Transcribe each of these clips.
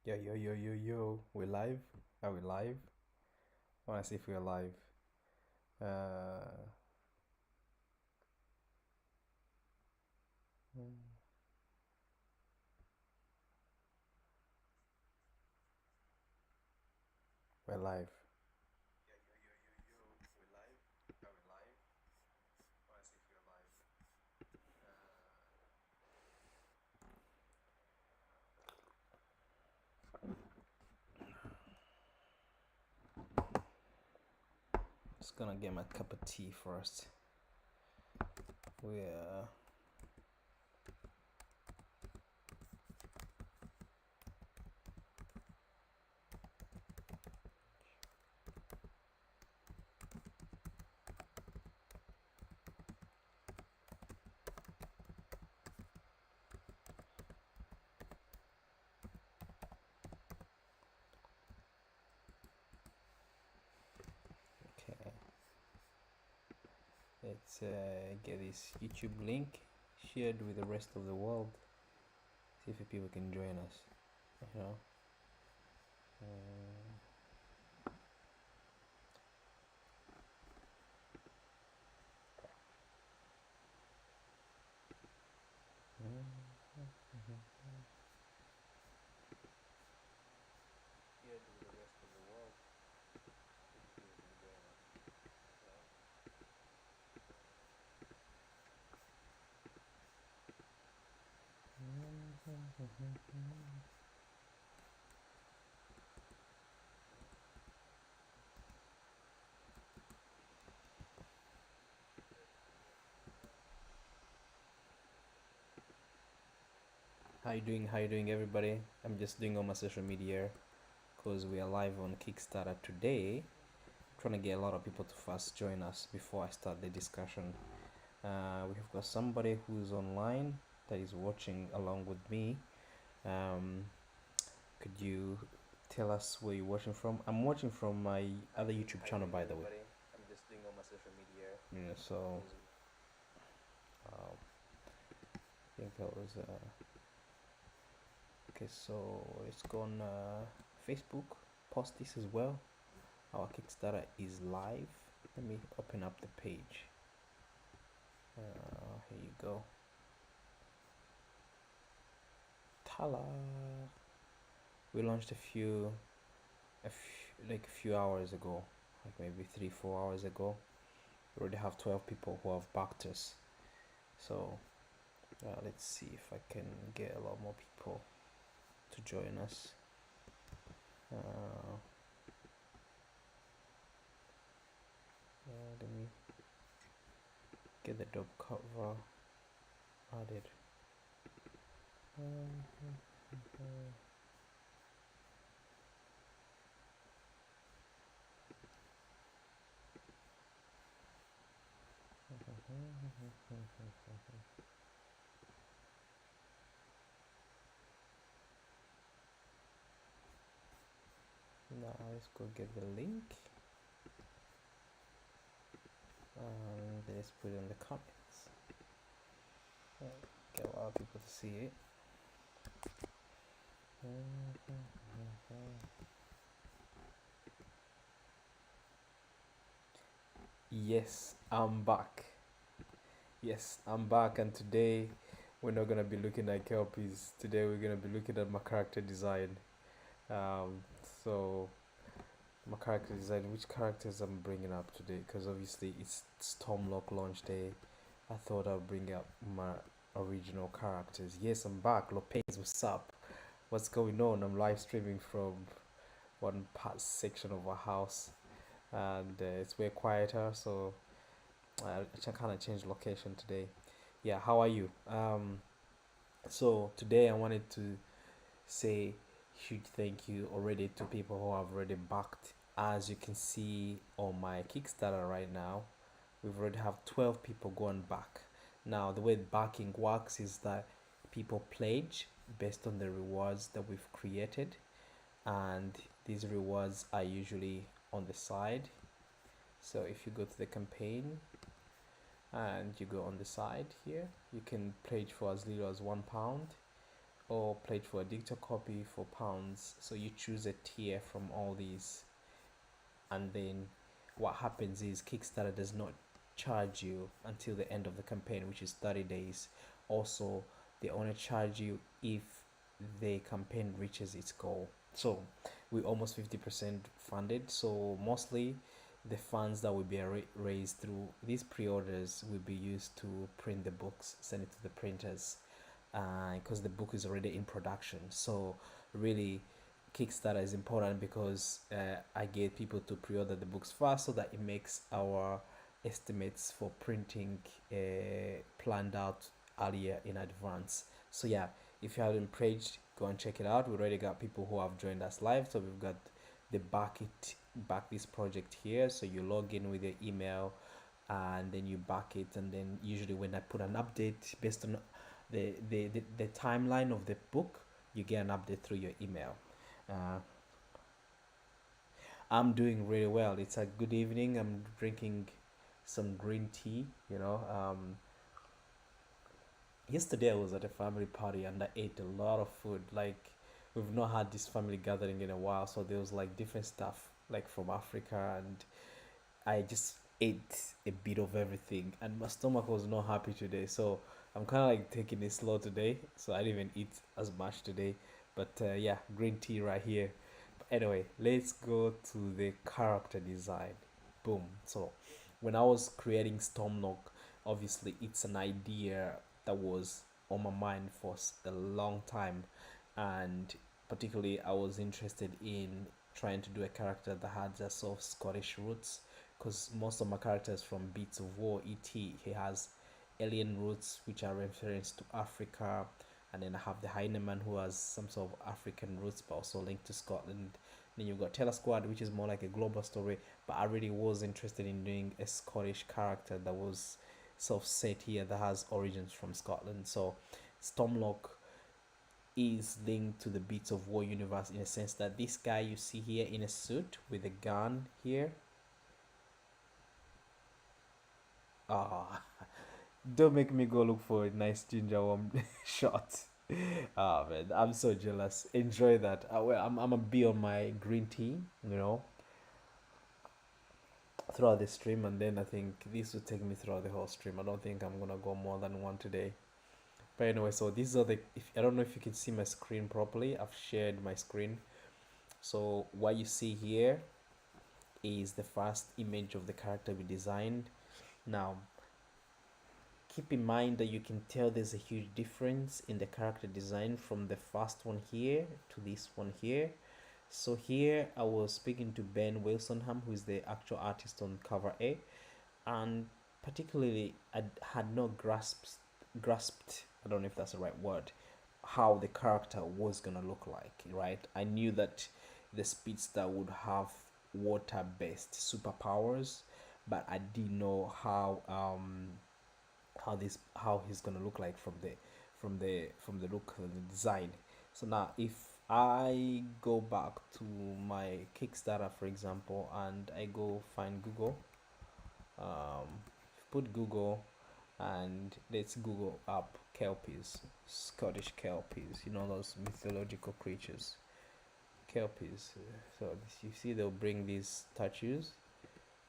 Yo, yo, yo, yo, yo. We're live? Are we live? I want to see if we're live. Uh, hmm, we're live. Yo, yo, yo, yo, yo. We're live? Are we live? I want to see if we're live. Just gonna get my cup of tea first. We're. Okay. Let's get this YouTube link shared with the rest of the world. See if people can join us. You know? Um, shared with the rest of the world. See if people can join us. How you doing? How you doing, everybody? I'm just doing all my social media because we are live on Kickstarter today. Trying to get a lot of people to first join us before I start the discussion. We have got somebody who's online that is watching along with me. Um, could you tell us where you're watching from? I'm watching from my other YouTube channel, by the way. I'm just doing all my social media. Yeah, so I think that was okay. So let's go on Facebook. Post this as well. Our Kickstarter is live. Let me open up the page. Here you go. Tala. We launched like a few hours ago, like maybe 3-4 hours ago. We already have 12 people who have backed us. So let's see if I can get a lot more people to join us. Let me get the dub cover added. Now let's go get the link and let's put it in the comments. Get a lot of people to see it. Yes, I'm back. Yes, I'm back, and today we're not gonna be looking at kelpies. Today we're gonna be looking at my character design. Um, so my character design, which characters I'm bringing up today? Because obviously it's Stormloch launch day. I thought I'd bring up my original characters. Yes, I'm back. Lopez, what's up? What's going on? I'm live streaming from one part section of our house, and it's way quieter, so I kind of changed location today. Yeah, how are you? So today I wanted to say huge thank you already to people who have already backed. As you can see on my Kickstarter right now, we've already have 12 people going back. Now the way backing works is that people pledge based on the rewards that we've created, and these rewards are usually on the side. So if you go to the campaign and you go on the side here, you can pledge for as little as £1, or play it for a digital copy for pounds. So you choose a tier from all these, and then what happens is Kickstarter does not charge you until the end of the campaign, which is 30 days. Also, they only charge you if the campaign reaches its goal. So we're almost 50% funded. So mostly the funds that will be raised through these pre-orders will be used to print the books, send it to the printers, because the book is already in production. So really, Kickstarter is important because I get people to pre-order the books fast, so that it makes our estimates for printing planned out earlier in advance. So yeah, if you haven't prayed, go and check it out. We already got people who have joined us live. So we've got the back this project here. So you log in with your email, and then you back it, and then usually when I put an update based on the timeline of the book, you get an update through your email. uh, I'm doing really well. It's a good evening. I'm drinking some green tea, yesterday I was at a family party and I ate a lot of food. Like, we've not had this family gathering in a while, so there was like different stuff like from Africa, and I just ate a bit of everything, and my stomach was not happy today. So I'm kind of like taking it slow today. So I didn't even eat as much today. But yeah, green tea right here. But anyway, let's go to the character design. Boom. So when I was creating Stormloch, obviously it's an idea that was on my mind for a long time, and particularly I was interested in trying to do a character that had a sort of Scottish roots, because most of my characters from Beats of War, he has alien roots which are reference to Africa, and then I have the Hyena Man who has some sort of African roots but also linked to Scotland. Then you've got Taylor Squad, which is more like a global story, but I really was interested in doing a Scottish character that was sort of set here, that has origins from Scotland. So Stormloch is linked to the Beats of War universe in a sense that this guy you see here in a suit with a gun here. Ah, don't make me go look for a nice ginger one shot. Ah man, I'm so jealous. Enjoy that. I'm gonna be on my green tea, throughout the stream, and then I think this will take me throughout the whole stream. I don't think I'm gonna go more than one today. But anyway, so these are the. If I don't know if you can see my screen properly, I've shared my screen. So what you see here is the first image of the character we designed. Now, keep in mind that you can tell there's a huge difference in the character design from the first one here to this one here. So here I was speaking to Ben Wilsonham, who is the actual artist on cover A, and particularly I had not grasped, I don't know if that's the right word, how the character was gonna look like, right? I knew that the speedster would have water-based superpowers, but I didn't know how he's gonna look like from the look of the design. So now if I go back to my Kickstarter, for example, and I go find Google, put Google, and let's Google up kelpies, Scottish kelpies, those mythological creatures, kelpies. So you see they'll bring these statues.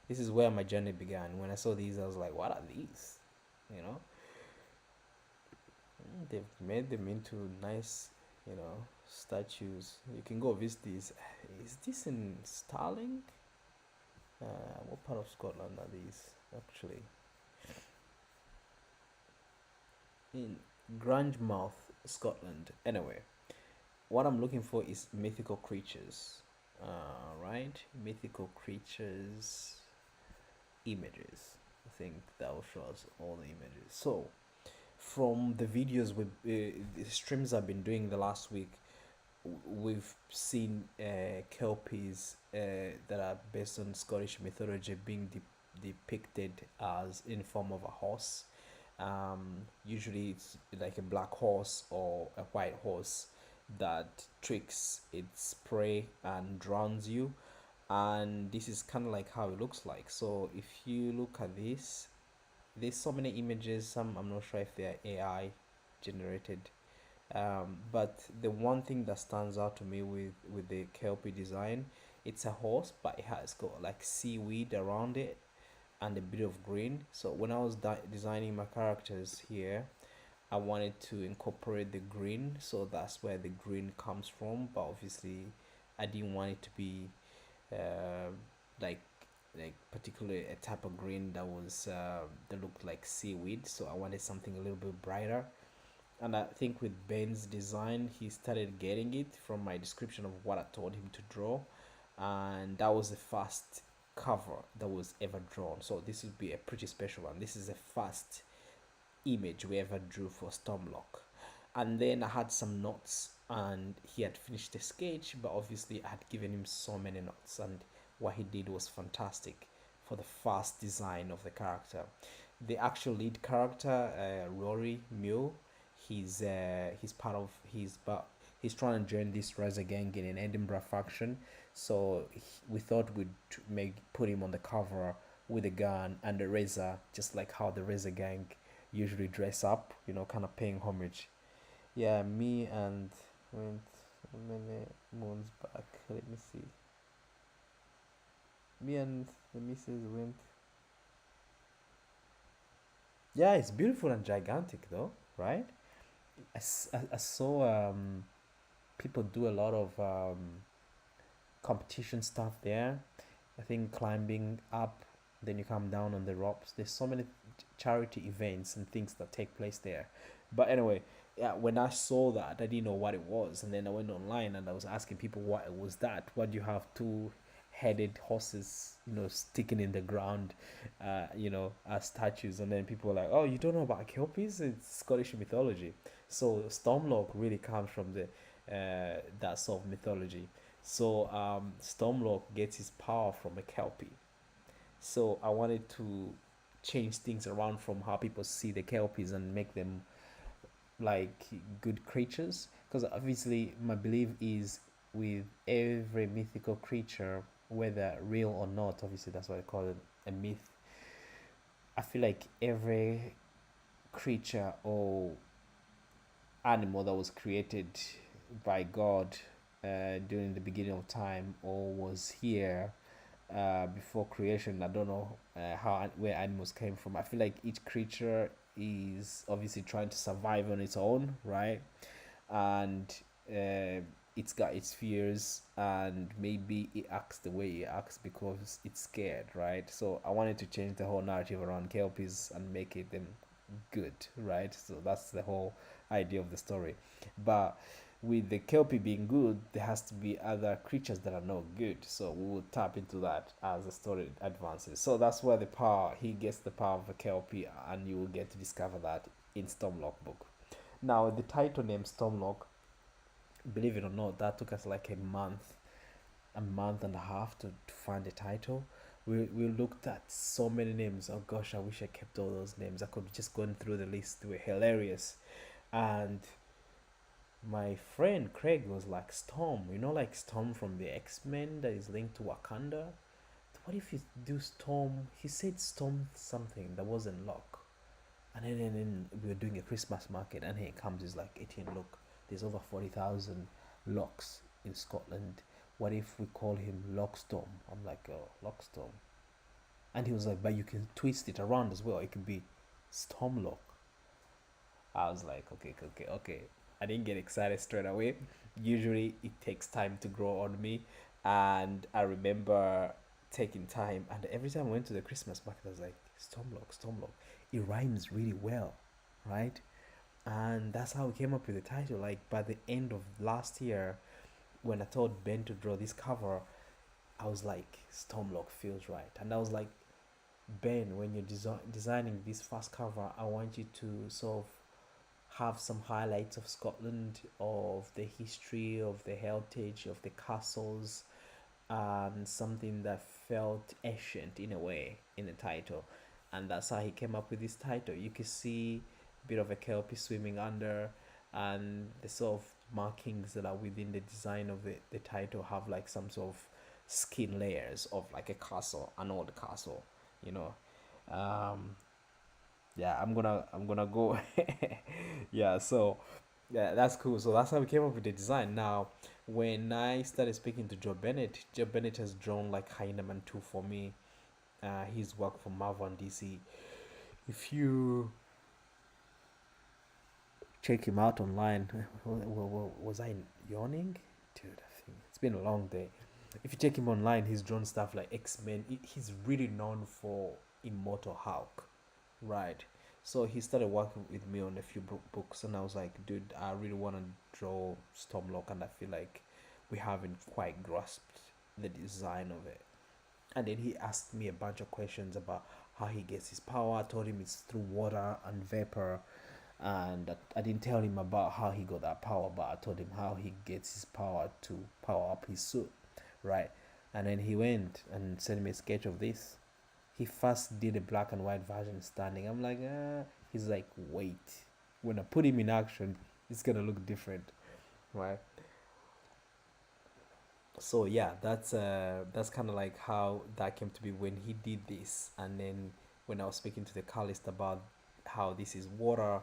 This is where my journey began. When I saw these, I was like, what are these? you know they've made them into nice, statues. You can go visit these. Is this in Starling? What part of Scotland are these actually? In Grangemouth, Scotland. Anyway, what I'm looking for is mythical creatures. Right? Mythical creatures images. I think that will show us all the images. So, from the videos the streams I've been doing the last week, we've seen kelpies that are based on Scottish mythology being depicted as in form of a horse. Usually it's like a black horse or a white horse that tricks its prey and drowns you, and this is kind of like how it looks like. So if you look at there's so many images. Some I'm not sure if they are AI generated, But the one thing that stands out to me with the kelpie design, it's a horse, but it has got like seaweed around it and a bit of green. So when I was designing my characters here, I wanted to incorporate the green, so that's where the green comes from. But obviously, I didn't want it to be uh, like particularly a type of green that was that looked like seaweed. So I wanted something a little bit brighter. And I think with Ben's design, he started getting it from my description of what I told him to draw, and that was the first cover that was ever drawn. So this would be a pretty special one. This is the first image we ever drew for Stormloch. And then I had some notes, and he had finished the sketch, but obviously I had given him so many notes, and what he did was fantastic for the first design of the character. The actual lead character, Rory Mule, he's part of he's trying to join this Razor gang in an Edinburgh faction. So we thought we'd make put him on the cover with a gun and a razor, just like how the Razor gang usually dress up, kind of paying homage. Yeah, me and went many moons back. Let me see. Me and the missus went. Yeah, it's beautiful and gigantic though, right? I saw people do a lot of competition stuff there. I think climbing up, then you come down on the ropes. There's so many charity events and things that take place there. But anyway, yeah, when I saw that, I didn't know what it was, and then I went online and I was asking people what was that. What do you have two headed horses, sticking in the ground, as statues? And then people were like, "Oh, you don't know about kelpies? It's Scottish mythology." So Stormloch really comes from the that sort of mythology. So Stormloch gets his power from a kelpie. So I wanted to change things around from how people see the kelpies and make them like good creatures. Because obviously, my belief is with every mythical creature, whether real or not, obviously that's why I call it a myth. I feel like every creature or animal that was created by God during the beginning of time or was here before creation. I don't know how where animals came from. I feel like each creature is obviously trying to survive on its own, right? And it's got its fears, and maybe it acts the way it acts because it's scared, right? So I wanted to change the whole narrative around kelpies and make it them good, right? So that's the whole idea of the story. But with the kelpie being good, there has to be other creatures that are not good. So we will tap into that as the story advances. So that's where the power he gets the power of a kelpie, and you will get to discover that in Stormloch book. Now the title name Stormloch, believe it or not, that took us like a month and a half to find the title. We looked at so many names. Oh gosh, I wish I kept all those names. I could just gone through the list. They were hilarious. And my friend Craig was like, Storm, like Storm from the X-Men that is linked to Wakanda. What if you do Storm? He said Storm something that wasn't Lock. And then we were doing a Christmas market, and here it comes. He's like, Etienne, look, there's over 40,000 locks in Scotland. What if we call him Lockstorm? I'm like, oh, Lockstorm. And he was like, but you can twist it around as well. It could be Stormloch. I was like, okay, okay, okay. I didn't get excited straight away. Usually it takes time to grow on me. And I remember taking time. And every time I went to the Christmas market, I was like, Stormloch, Stormloch. It rhymes really well, right? And that's how we came up with the title. Like by the end of last year, when I told Ben to draw this cover, I was like, Stormloch feels right. And I was like, Ben, when you're designing this first cover, I want you to sort of have some highlights of Scotland, of the history, of the heritage, of the castles, and something that felt ancient in a way in the title. And that's how he came up with this title. You can see a bit of a kelpie swimming under, and the sort of markings that are within the design of the title have like some sort of skin layers of like a castle, an old castle, you know. Um, yeah, I'm gonna go. Yeah, so Yeah, that's cool. So that's how we came up with the design. Now, when I started speaking to Joe Bennett has drawn like Hyena Man 2 for me. He's worked for Marvel and DC. If you check him out online, was I yawning? Dude, I think it's been a long day. If you check him online, he's drawn stuff like X-Men. He's really known for Immortal Hulk, right? So he started working with me on a few books, and I was like, dude, I really want to draw Stormlock, and I feel like we haven't quite grasped the design of it. And then he asked me a bunch of questions about how he gets his power. I told him it's through water and vapor, and I didn't tell him about how he got that power, but I told him how he gets his power to power up his suit, right? And then he went and sent me a sketch of this. He first did a black and white version standing. I'm like, he's like, wait, when I put him in action, it's gonna look different, right? So yeah, that's kind of like how that came to be when he did this. And then when I was speaking to the colorist about how this is water,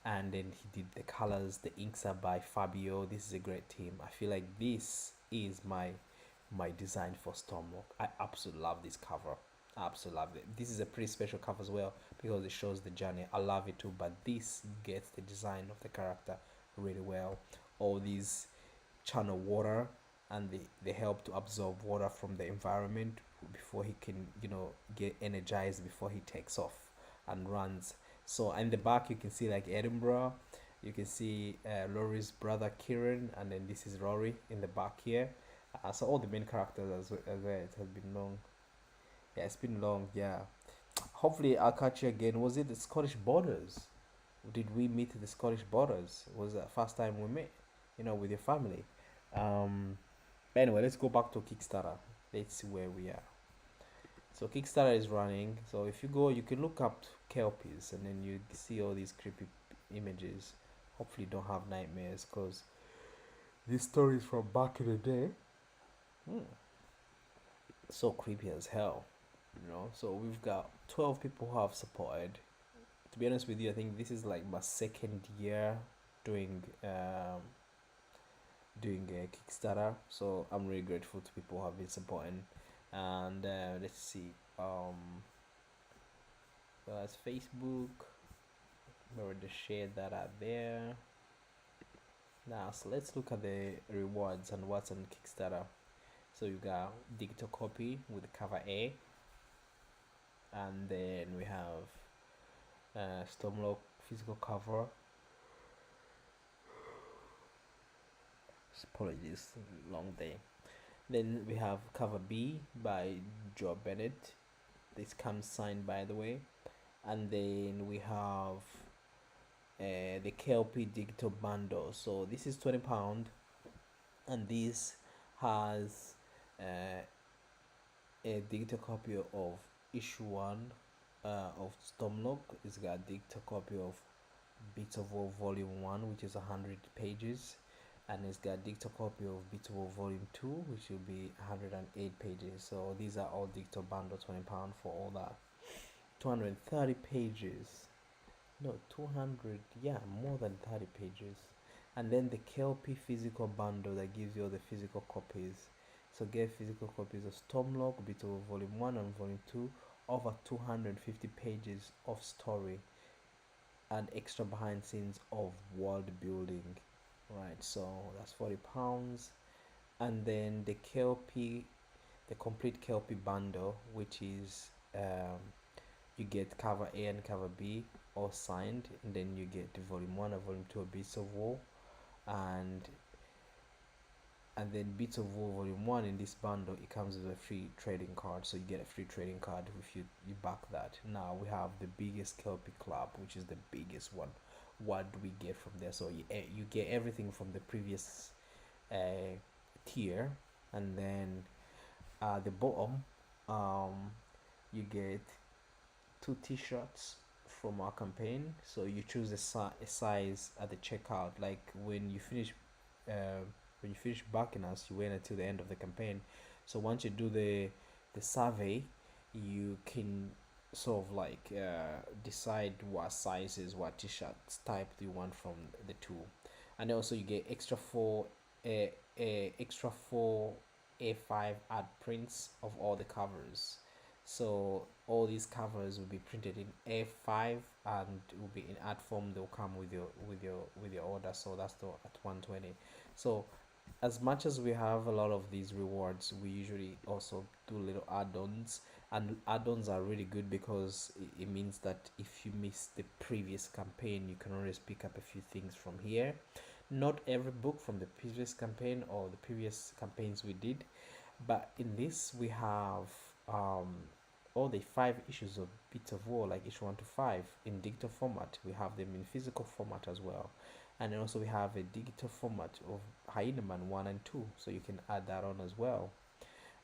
and then he did the colors, the inks are by Fabio. This is a great team. I feel like this is my design for Stormwalk. I absolutely love this cover. I absolutely love it. This is a pretty special cover as well because it shows the journey. I love it too, but this gets the design of the character really well. All these channel water, and they help to absorb water from the environment before he can, get energized before he takes off and runs. So in the back you can see like Edinburgh, you can see Rory's brother Kieran, and then this is Rory in the back here. So all the main characters as well. It has been long. Yeah, it's been long. Yeah, hopefully I'll catch you again. Was it the Scottish borders? Did we meet at the Scottish borders? Was that first time we met, with your family? um but anyway, let's go back to Kickstarter. Let's see where we are. So Kickstarter is running. So if you go, you can look up kelpies, and then you see all these creepy images. Hopefully, you don't have nightmares, because these stories from back in the day, hmm, so creepy as hell. So we've got 12 people who have supported. To be honest with you, I think this is like my second year doing doing a Kickstarter. So I'm really grateful to people who have been supporting. And let's see. That's Facebook. We already shared that out there. Now, so let's look at the rewards and what's on Kickstarter. So you got digital copy with cover A, and then we have Stormlock physical cover. Apologies, long day. Then we have cover B by Joe Bennett. This comes signed, by the way. And then we have the KLP digital bundle. So this is £20, and this has a digital copy of issue 1 of Stormlock. It's got a digital copy of Beats of War Volume 1, which is 100 pages, and it's got a digital copy of Beats of War Volume 2, which will be 108 pages. So these are all digital bundle, £20 for all that. 230 pages, no, 200, yeah, more than 30 pages. And then the KLP physical bundle that gives you all the physical copies. So get physical copies of Stormlock, Beats of War Volume 1 and Volume 2, over 250 pages of story and extra behind scenes of world building, right? So that's £40. And then the KLP, the complete KLP bundle, which is you get cover A and cover B all signed, and then you get the volume 1 and volume 2 of Beats of War, and then Beats of War Volume 1 in this bundle, it comes with a free trading card. So you get a free trading card if you back that. Now we have the biggest KLP club, which is the biggest one. What do we get from there? So you get everything from the previous tier, and then the bottom, you get 2 t-shirts from our campaign. So you choose a size at the checkout. Like when you finish backing us, you wait until the end of the campaign. So once you do the survey, you can sort of like decide what sizes, what t-shirts type do you want from the two. and also you get extra four A5 art prints of all the covers. So all these covers will be printed in A5 and will be in art form. They'll come with your order. So that's the at 120. So as much as we have a lot of these rewards, we usually also do little add-ons, and add-ons are really good because it means that if you miss the previous campaign, you can always pick up a few things from here. Not every book from the previous campaign or the previous campaigns we did, but in this we have um all the 5 issues of Beats of War, like issue 1 to 5 in digital format. We have them in physical format as well, and then also we have a digital format of Hyena Man 1 and 2, so you can add that on as well.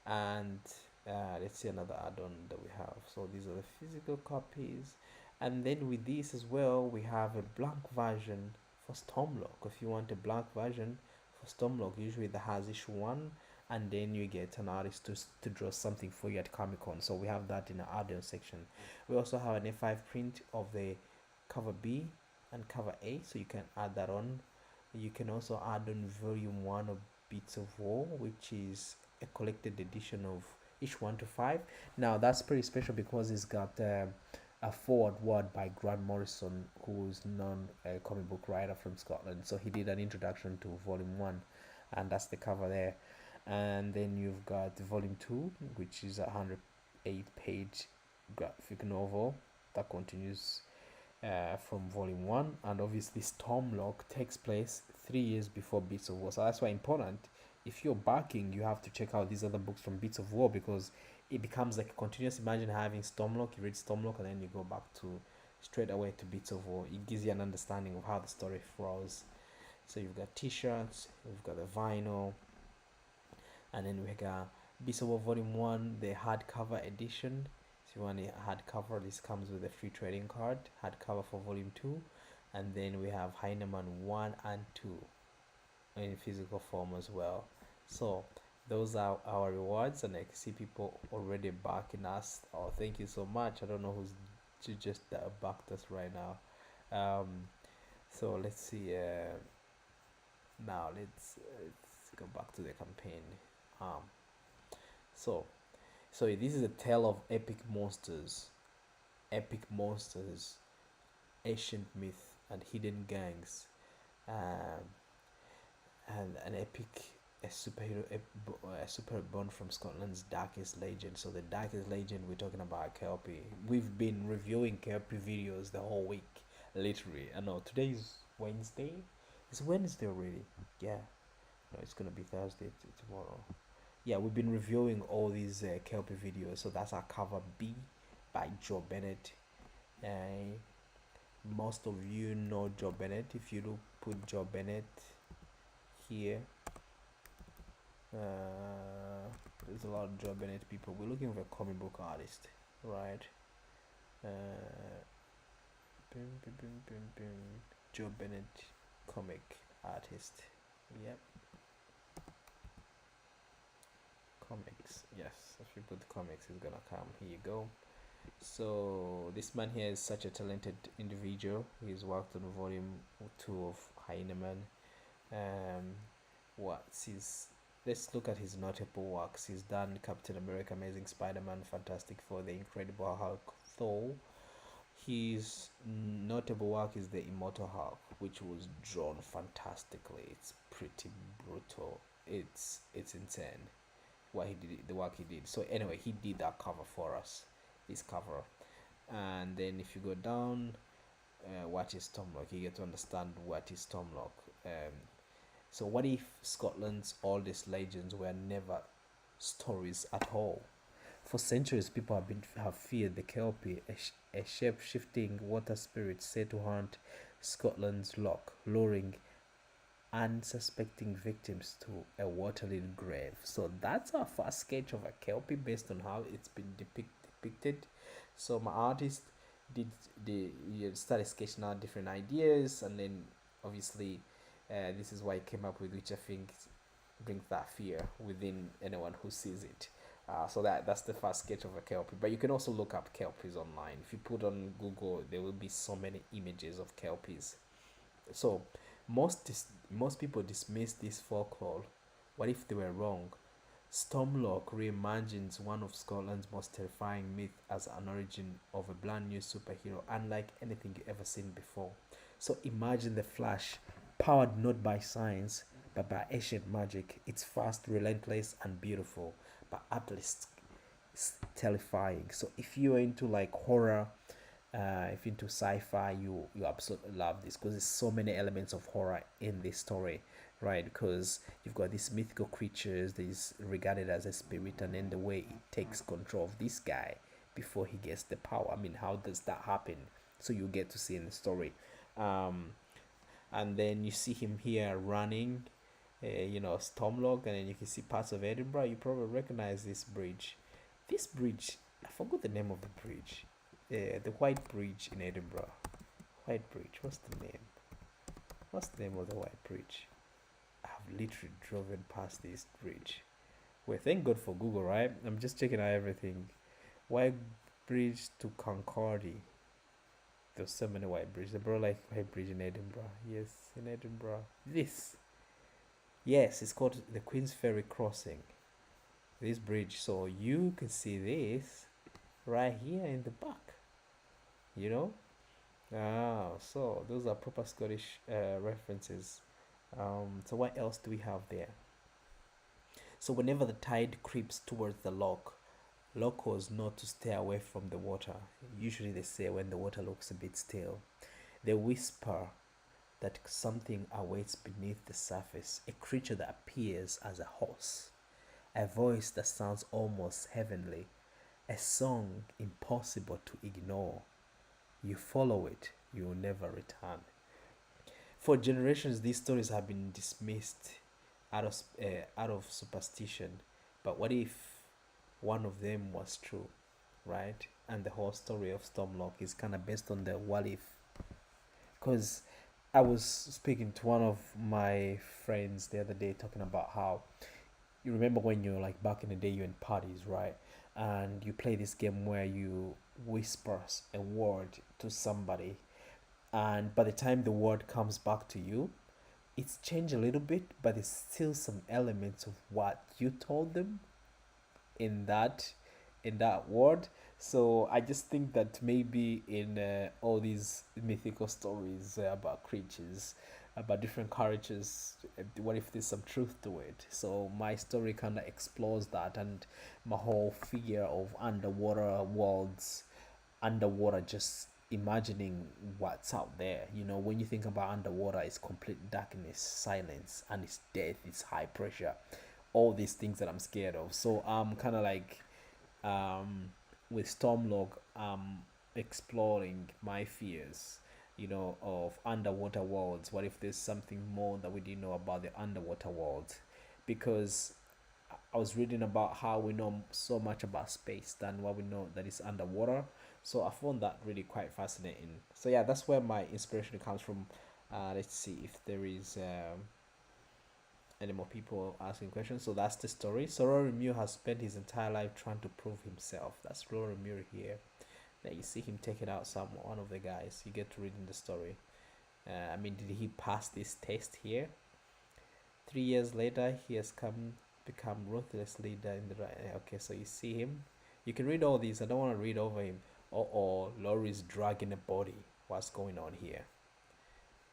And let's see another add-on that we have. So these are the physical copies, and then with this as well we have a blank version for Stormloch. If you want a blank version for Stormloch, usually that has issue 1, and then you get an artist to draw something for you at Comic-Con. So we have that in the add-on section. We also have an A5 print of the cover B and cover A, so you can add that on. You can also add on volume 1 of Beats of War, which is a collected edition of each 1 to 5. Now that's pretty special because it's got a forward word by Grant Morrison, who's known a comic book writer from Scotland. So he did an introduction to volume 1, and that's the cover there. And then you've got volume 2, which is a 108-page graphic novel that continues from volume 1, and obviously Stormloch takes place 3 years before Beats of War. So that's why important, if you're backing, you have to check out these other books from Beats of War, because it becomes like a continuous. Imagine having Stormloch, you read Stormloch, and then you go back to straight away to Beats of War. It gives you an understanding of how the story flows. So you've got t-shirts, you've got the vinyl, and then we got Beats of War Volume 1, the hardcover edition. If you want a hardcover, this comes with a free trading card, hardcover for Volume 2. And then we have Hyena Man 1 and 2 in physical form as well. So those are our rewards, and I can see people already backing us. Oh, thank you so much. I don't know who's just backed us right now. So let's see. Now let's go back to the campaign. Um, so this is a tale of epic monsters, ancient myth, and hidden gangs, um, and an epic a superhero born from Scotland's darkest legend. So the darkest legend, we're talking about Kelpie. We've been reviewing Kelpie videos the whole week, literally. I know today is Wednesday. It's Wednesday already. Yeah, no, it's gonna be Thursday tomorrow. Yeah, we've been reviewing all these Kelpie videos. So that's our cover B by Joe Bennett. Most of you know Joe Bennett. If you do put Joe Bennett here, there's a lot of Joe Bennett people. We're looking for a comic book artist, right? Joe Bennett, comic artist. Yep. Comics. Yes, if you put comics, it's gonna come. Here you go. So this man here is such a talented individual. He's worked on volume 2 of Hyena Man. Let's look at his notable works. He's done Captain America, Amazing Spider-Man, Fantastic Four, The Incredible Hulk, Thor. His notable work is The Immortal Hulk, which was drawn fantastically. It's pretty brutal. It's insane what he did, the work he did. So anyway, he did that cover for us, this cover. And then if you go down, what is Stormloch, you get to understand what is Stormloch. So what if Scotland's oldest legends were never stories at all? For centuries, people have feared the Kelpie, a shape-shifting water spirit said to haunt Scotland's loch, luring unsuspecting victims to a water-lit grave. So that's our first sketch of a Kelpie based on how it's been depicted. So my artist started sketching out different ideas, and then obviously this is why I came up with, which I think brings that fear within anyone who sees it. So that's the first sketch of a Kelpie. But you can also look up Kelpies online. If you put on Google, there will be so many images of Kelpies. So Most people dismiss this folklore. What if they were wrong? Stormloch reimagines one of Scotland's most terrifying myths as an origin of a brand new superhero, unlike anything you ever seen before. So imagine the Flash, powered not by science but by ancient magic. It's fast, relentless, and beautiful, but at least it's terrifying. So if you're into like horror, if you're into sci-fi, you absolutely love this because there's so many elements of horror in this story, right? Because you've got these mythical creatures that is regarded as a spirit, and then the way it takes control of this guy before he gets the power. I mean, how does that happen? So you get to see in the story. Um, and then you see him here running, Stormloch, and then you can see parts of Edinburgh. You probably recognize this bridge. This bridge, I forgot the name of the bridge. The White Bridge in Edinburgh. White Bridge. What's the name? What's the name of the White Bridge? I've literally driven past this bridge. Well, thank God for Google, right? I'm just checking out everything. White Bridge to Concordia. There's so many white bridges. They brought like White Bridge in Edinburgh. Yes, in Edinburgh. This. Yes, it's called the Queen's Ferry Crossing. This bridge. So you can see this right here in the back. You know? So those are proper Scottish references. So what else do we have there? So whenever the tide creeps towards the loch, locals know to stay away from the water. Usually they say when the water looks a bit still. They whisper that something awaits beneath the surface, a creature that appears as a horse, a voice that sounds almost heavenly, a song impossible to ignore. You follow it, you will never return. For generations, these stories have been dismissed out of superstition. But what if one of them was true, right? And the whole story of Stormloch is kind of based on the what if. Because I was speaking to one of my friends the other day talking about how you remember when you're like back in the day you're in parties, right? And you play this game where you whisper a word to somebody, and by the time the word comes back to you, it's changed a little bit, but there's still some elements of what you told them in that word. So I just think that maybe in all these mythical stories about creatures, about different characters, what if there's some truth to it? So my story kind of explores that, and my whole figure of underwater worlds, underwater, just imagining what's out there. When you think about underwater, it's complete darkness, silence, and it's death, it's high pressure, all these things that I'm scared of. So I'm kind of like with Stormloch, exploring my fears, of underwater worlds. What if there's something more that we didn't know about the underwater world? Because I was reading about how we know so much about space than what we know that is underwater. So I found that really quite fascinating. So yeah, that's where my inspiration comes from. Let's see if there is any more people asking questions. So that's the story. So Rory Muir has spent his entire life trying to prove himself. That's Rory Muir here. Then you see him taking out one of the guys. You get to read in the story. Did he pass this test here? 3 years later, he has become ruthless leader in the right. Okay, so you see him. You can read all these. I don't want to read over him. Laurie's dragging a body. What's going on here?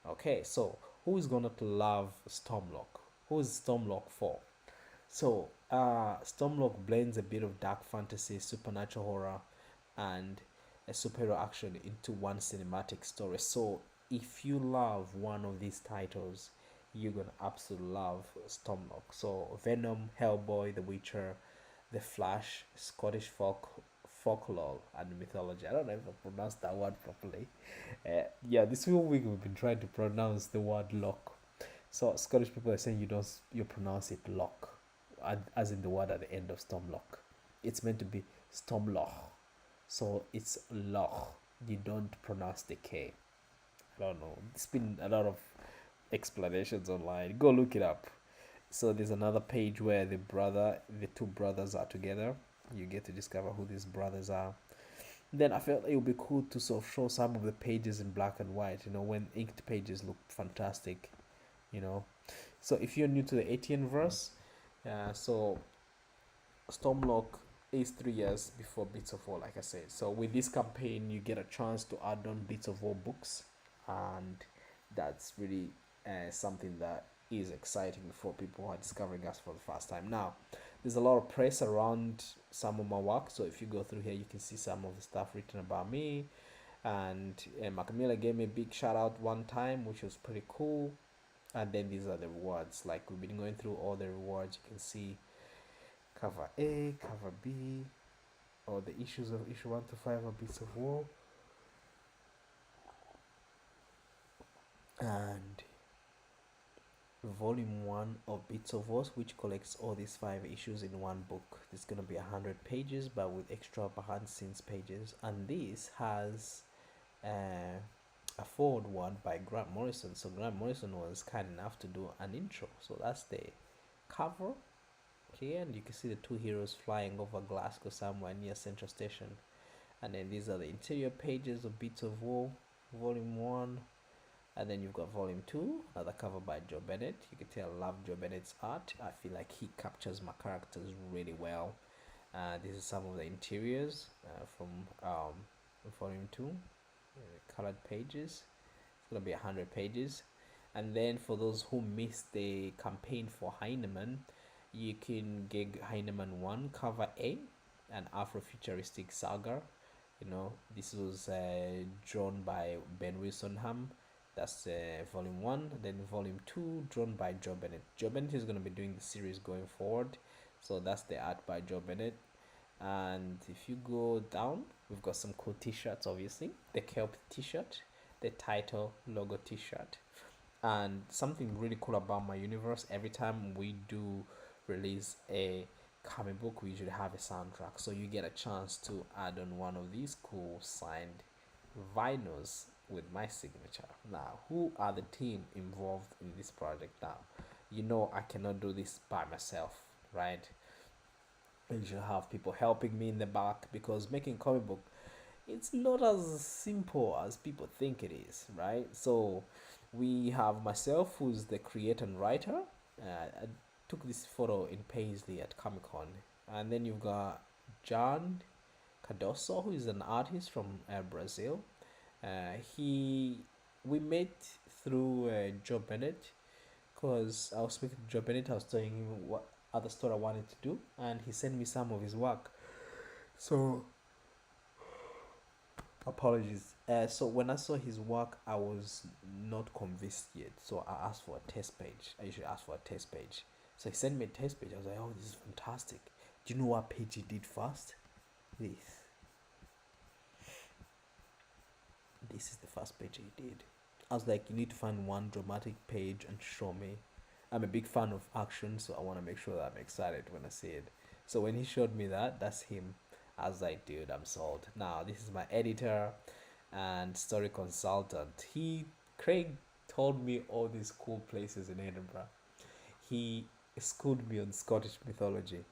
Okay, so who is gonna love Stormloch? Who is Stormloch for? So, Stormloch blends a bit of dark fantasy, supernatural horror, and a superhero action into one cinematic story. So, if you love one of these titles, you're gonna absolutely love Stormloch. So, Venom, Hellboy, The Witcher, The Flash, Scottish folklore and mythology. I don't know if I pronounced that word properly. This whole week we've been trying to pronounce the word lock. So Scottish people are saying you pronounce it lock, as in the word at the end of Stormloch. It's meant to be Stormloch, so it's loch. You don't pronounce the K. I don't know. There's been a lot of explanations online. Go look it up. So there's another page where the two brothers are together. You get to discover who these brothers are. Then I felt it would be cool to sort of show some of the pages in black and white. When inked pages look fantastic, you know. So if you're new to the Etianverse, so Stormloch is 3 years before Beats of War, like I said. So with this campaign, you get a chance to add on Beats of War books, and that's really something that is exciting for people who are discovering us for the first time. Now, there's a lot of press around some of my work, so if you go through here, you can see some of the stuff written about me. And Macamilla gave me a big shout out one time, which was pretty cool. And then these are the rewards. Like, we've been going through all the rewards. You can see cover A, cover B, or the issues of issue 1 to 5 of Beats of War, and volume 1 of Beats of War, which collects all these 5 issues in one book. It's gonna be 100 pages, but with extra behind scenes pages. And this has a forward one by Grant Morrison. So Grant Morrison was kind enough to do an intro. So that's the cover here, and you can see the two heroes flying over Glasgow somewhere near Central Station. And then these are the interior pages of Beats of War, volume 1. And then you've got volume 2, another cover by Joe Bennett. You can tell I love Joe Bennett's art. I feel like he captures my characters really well. This is some of the interiors from volume 2, colored pages. It's gonna be 100 pages. And then for those who missed the campaign for Hyena Man, you can get Hyena Man 1 cover A, an Afrofuturistic saga. You know, this was drawn by Ben Wilsonham. That's volume 1. Then volume 2, drawn by Joe Bennett. Joe Bennett is going to be doing the series going forward. So that's the art by Joe Bennett. And if you go down, we've got some cool t-shirts, obviously. The Kelp t-shirt, the title logo t-shirt. And something really cool about my universe, every time we do release a comic book, we usually have a soundtrack. So you get a chance to add on one of these cool signed vinyls with my signature. Now, who are the team involved in this project? Now, you know I cannot do this by myself, right? I usually have people helping me in the back, because making comic book, it's not as simple as people think it is, right? So we have myself, who's the creator and writer. I took this photo in Paisley at Comic Con. And then you've got John Cardoso, who is an artist from Brazil. We met through Joe Bennett, because I was speaking to Joe Bennett. I was telling him what other story I wanted to do, and he sent me some of his work. So apologies. So when I saw his work, I was not convinced yet. So I asked for a test page. I usually ask for a test page. So he sent me a test page. I was like, oh, this is fantastic. Do you know what page he did first? This is the first page he did. I was like, you need to find one dramatic page and show me. I'm a big fan of action, so I want to make sure that I'm excited when I see it. So when he showed me that, that's him. I was like, dude, I'm sold. Now, this is my editor and story consultant. Craig told me all these cool places in Edinburgh. He schooled me on Scottish mythology.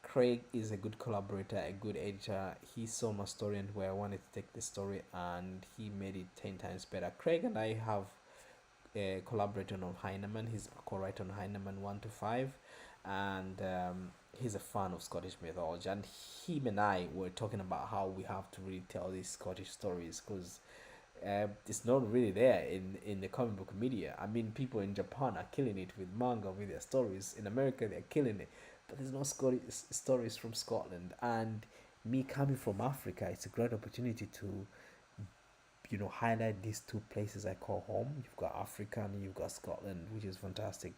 Craig is a good collaborator, a good editor. He saw my story and where I wanted to take the story, and he made it 10 times better. Craig and I have collaborated on Hyena Man. He's a co-writer on Hyena Man 1 to 5, and he's a fan of Scottish mythology. And him and I were talking about how we have to really tell these Scottish stories, because it's not really there in the comic book media. I mean, people in Japan are killing it with manga, with their stories. In America, they're killing it, but there's no Scottish stories from Scotland. And me coming from Africa, it's a great opportunity to, highlight these two places I call home. You've got Africa and you've got Scotland, which is fantastic.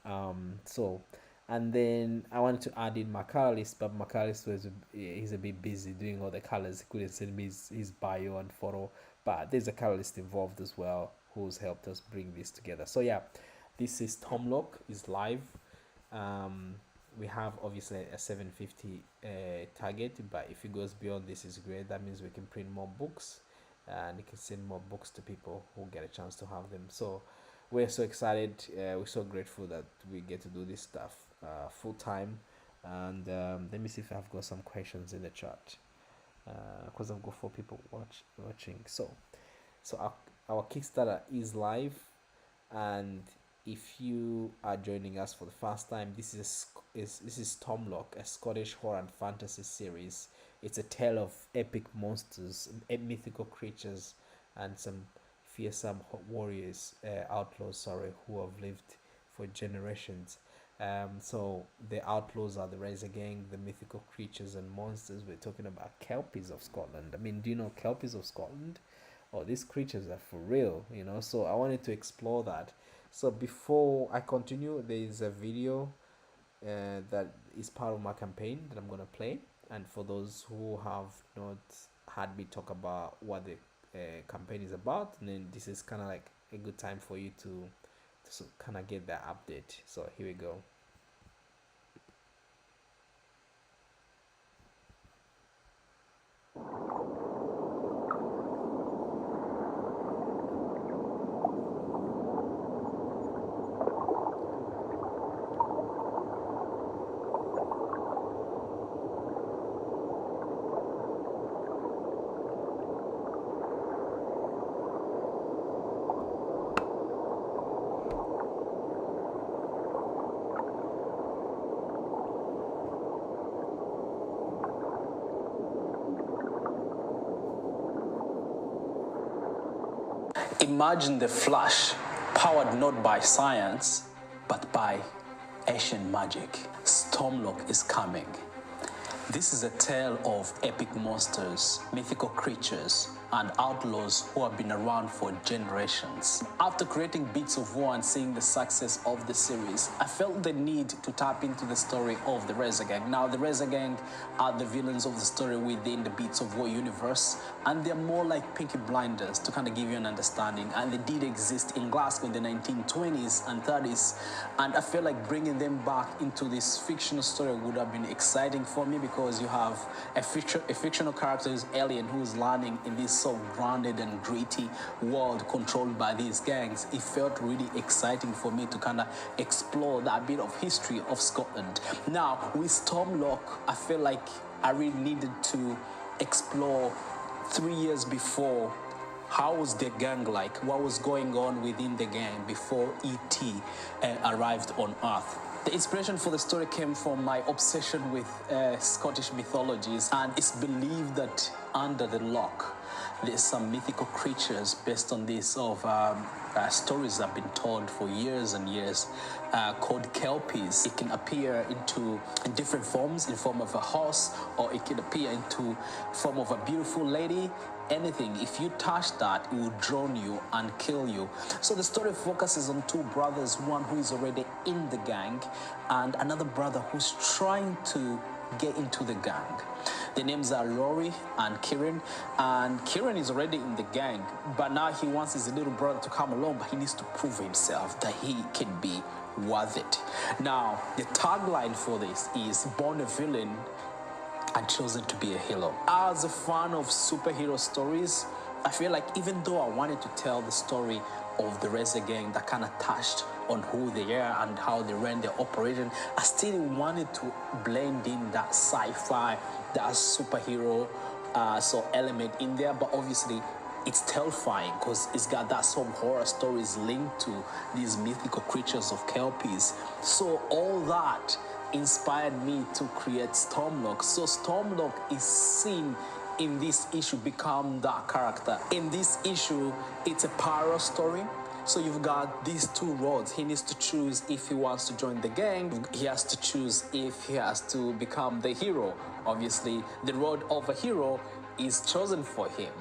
And then I wanted to add in McAllis, but McAllis he's a bit busy doing all the colors. He couldn't send me his bio and photo, but there's a colorist involved as well who's helped us bring this together. So yeah, this is Stormloch is live. We have obviously a 750 target, but if it goes beyond this, is great. That means we can print more books, and it can send more books to people who get a chance to have them. So we're so excited. We're so grateful that we get to do this stuff full time. And let me see if I've got some questions in the chat, because I've got 4 people watching. So our Kickstarter is live, and if you are joining us for the first time, this is Stormloch, a Scottish horror and fantasy series. It's a tale of epic monsters, mythical creatures, and some fearsome warriors, outlaws, sorry, who have lived for generations. So the outlaws are the Razor Gang, the mythical creatures and monsters. We're talking about Kelpies of Scotland. I mean, do you know Kelpies of Scotland? Oh, these creatures are for real, you know. So I wanted to explore that. So before I continue, there is a video that is part of my campaign that I'm gonna play. And for those who have not had me talk about what the campaign is about, then this is kind of like a good time for you to kind of get that update. So here we go. Imagine the Flash, powered not by science, but by ancient magic. Stormloch is coming. This is a tale of epic monsters, mythical creatures, and outlaws who have been around for generations. After creating Beats of War and seeing the success of the series, I felt the need to tap into the story of the Razor Gang. Now, the Razor Gang are the villains of the story within the Beats of War universe, and they're more like Peaky Blinders to kind of give you an understanding. And they did exist in Glasgow in the 1920s and 30s, and I feel like bringing them back into this fictional story would have been exciting for me, because you have a fictional character who's alien, who's landing in this so grounded and gritty world controlled by these gangs. It felt really exciting for me to kind of explore that bit of history of Scotland. Now, with Stormloch, I feel like I really needed to explore 3 years before. How was the gang like? What was going on within the gang before E.T. arrived on Earth? The inspiration for the story came from my obsession with Scottish mythologies, and it's believed that under the loch there's some mythical creatures based on this of stories that have been told for years and years, called Kelpies. It can appear in different forms, in form of a horse, or it can appear into form of a beautiful lady. Anything, if you touch that, it will drown you and kill you. So the story focuses on two brothers, one who is already in the gang and another brother who's trying to get into the gang. Their names are Rory and Kieran, and Kieran is already in the gang, but now he wants his little brother to come along, but he needs to prove himself that he can be worth it. Now, the tagline for this is born a villain and chosen to be a hero. As a fan of superhero stories, I feel like even though I wanted to tell the story of the Razor Gang that kind of touched on who they are and how they ran their operation, I still wanted to blend in that sci-fi, that superhero element in there, but obviously it's terrifying because it's got that some horror stories linked to these mythical creatures of Kelpies. So all that inspired me to create Stormloch. So Stormloch is seen in this issue become that character. In this issue, it's a parallel story. So you've got these two roads. He needs to choose if he wants to join the gang. He has to choose if he has to become the hero. Obviously, the road of a hero is chosen for him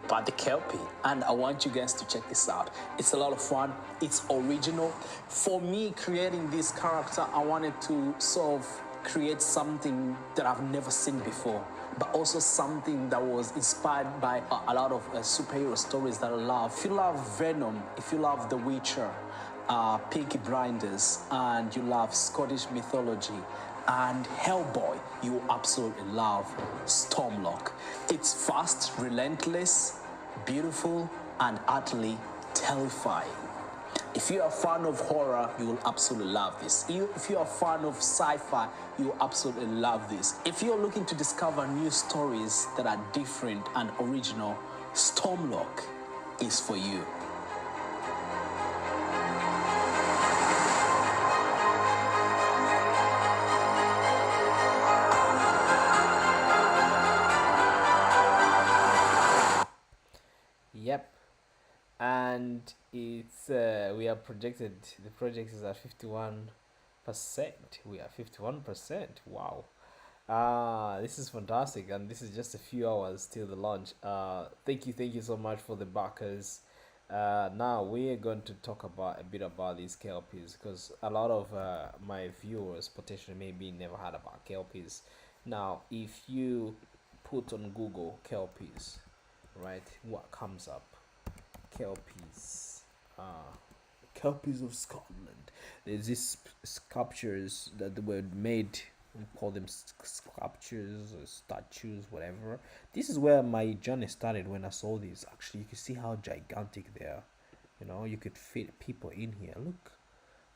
by the Kelpie. And I want you guys to check this out. It's a lot of fun. It's original. For me, creating this character, I wanted to sort of create something that I've never seen before, but also something that was inspired by a lot of superhero stories that I love. If you love Venom, if you love The Witcher, Peaky Blinders, and you love Scottish mythology, and Hellboy, you absolutely love Stormloch. It's fast, relentless, beautiful, and utterly terrifying. If you're a fan of horror, you will absolutely love this. If you're a fan of sci-fi, you will absolutely love this. If you're looking to discover new stories that are different and original, Stormloch is for you. Yep. And it's we are projected, the project is at 51%. We are 51%. Wow. This is fantastic, and this is just a few hours till the launch. Thank you so much for the backers. Now we're going to talk about a bit about these kelpies, because a lot of my viewers potentially maybe never heard about kelpies. Now, if you put on Google kelpies, right, what comes up? Kelpies. Kelpies of Scotland. There's these sculptures that were made. We call them sculptures or statues, whatever. This is where my journey started when I saw these. Actually, you can see how gigantic they are. You know, you could fit people in here. Look,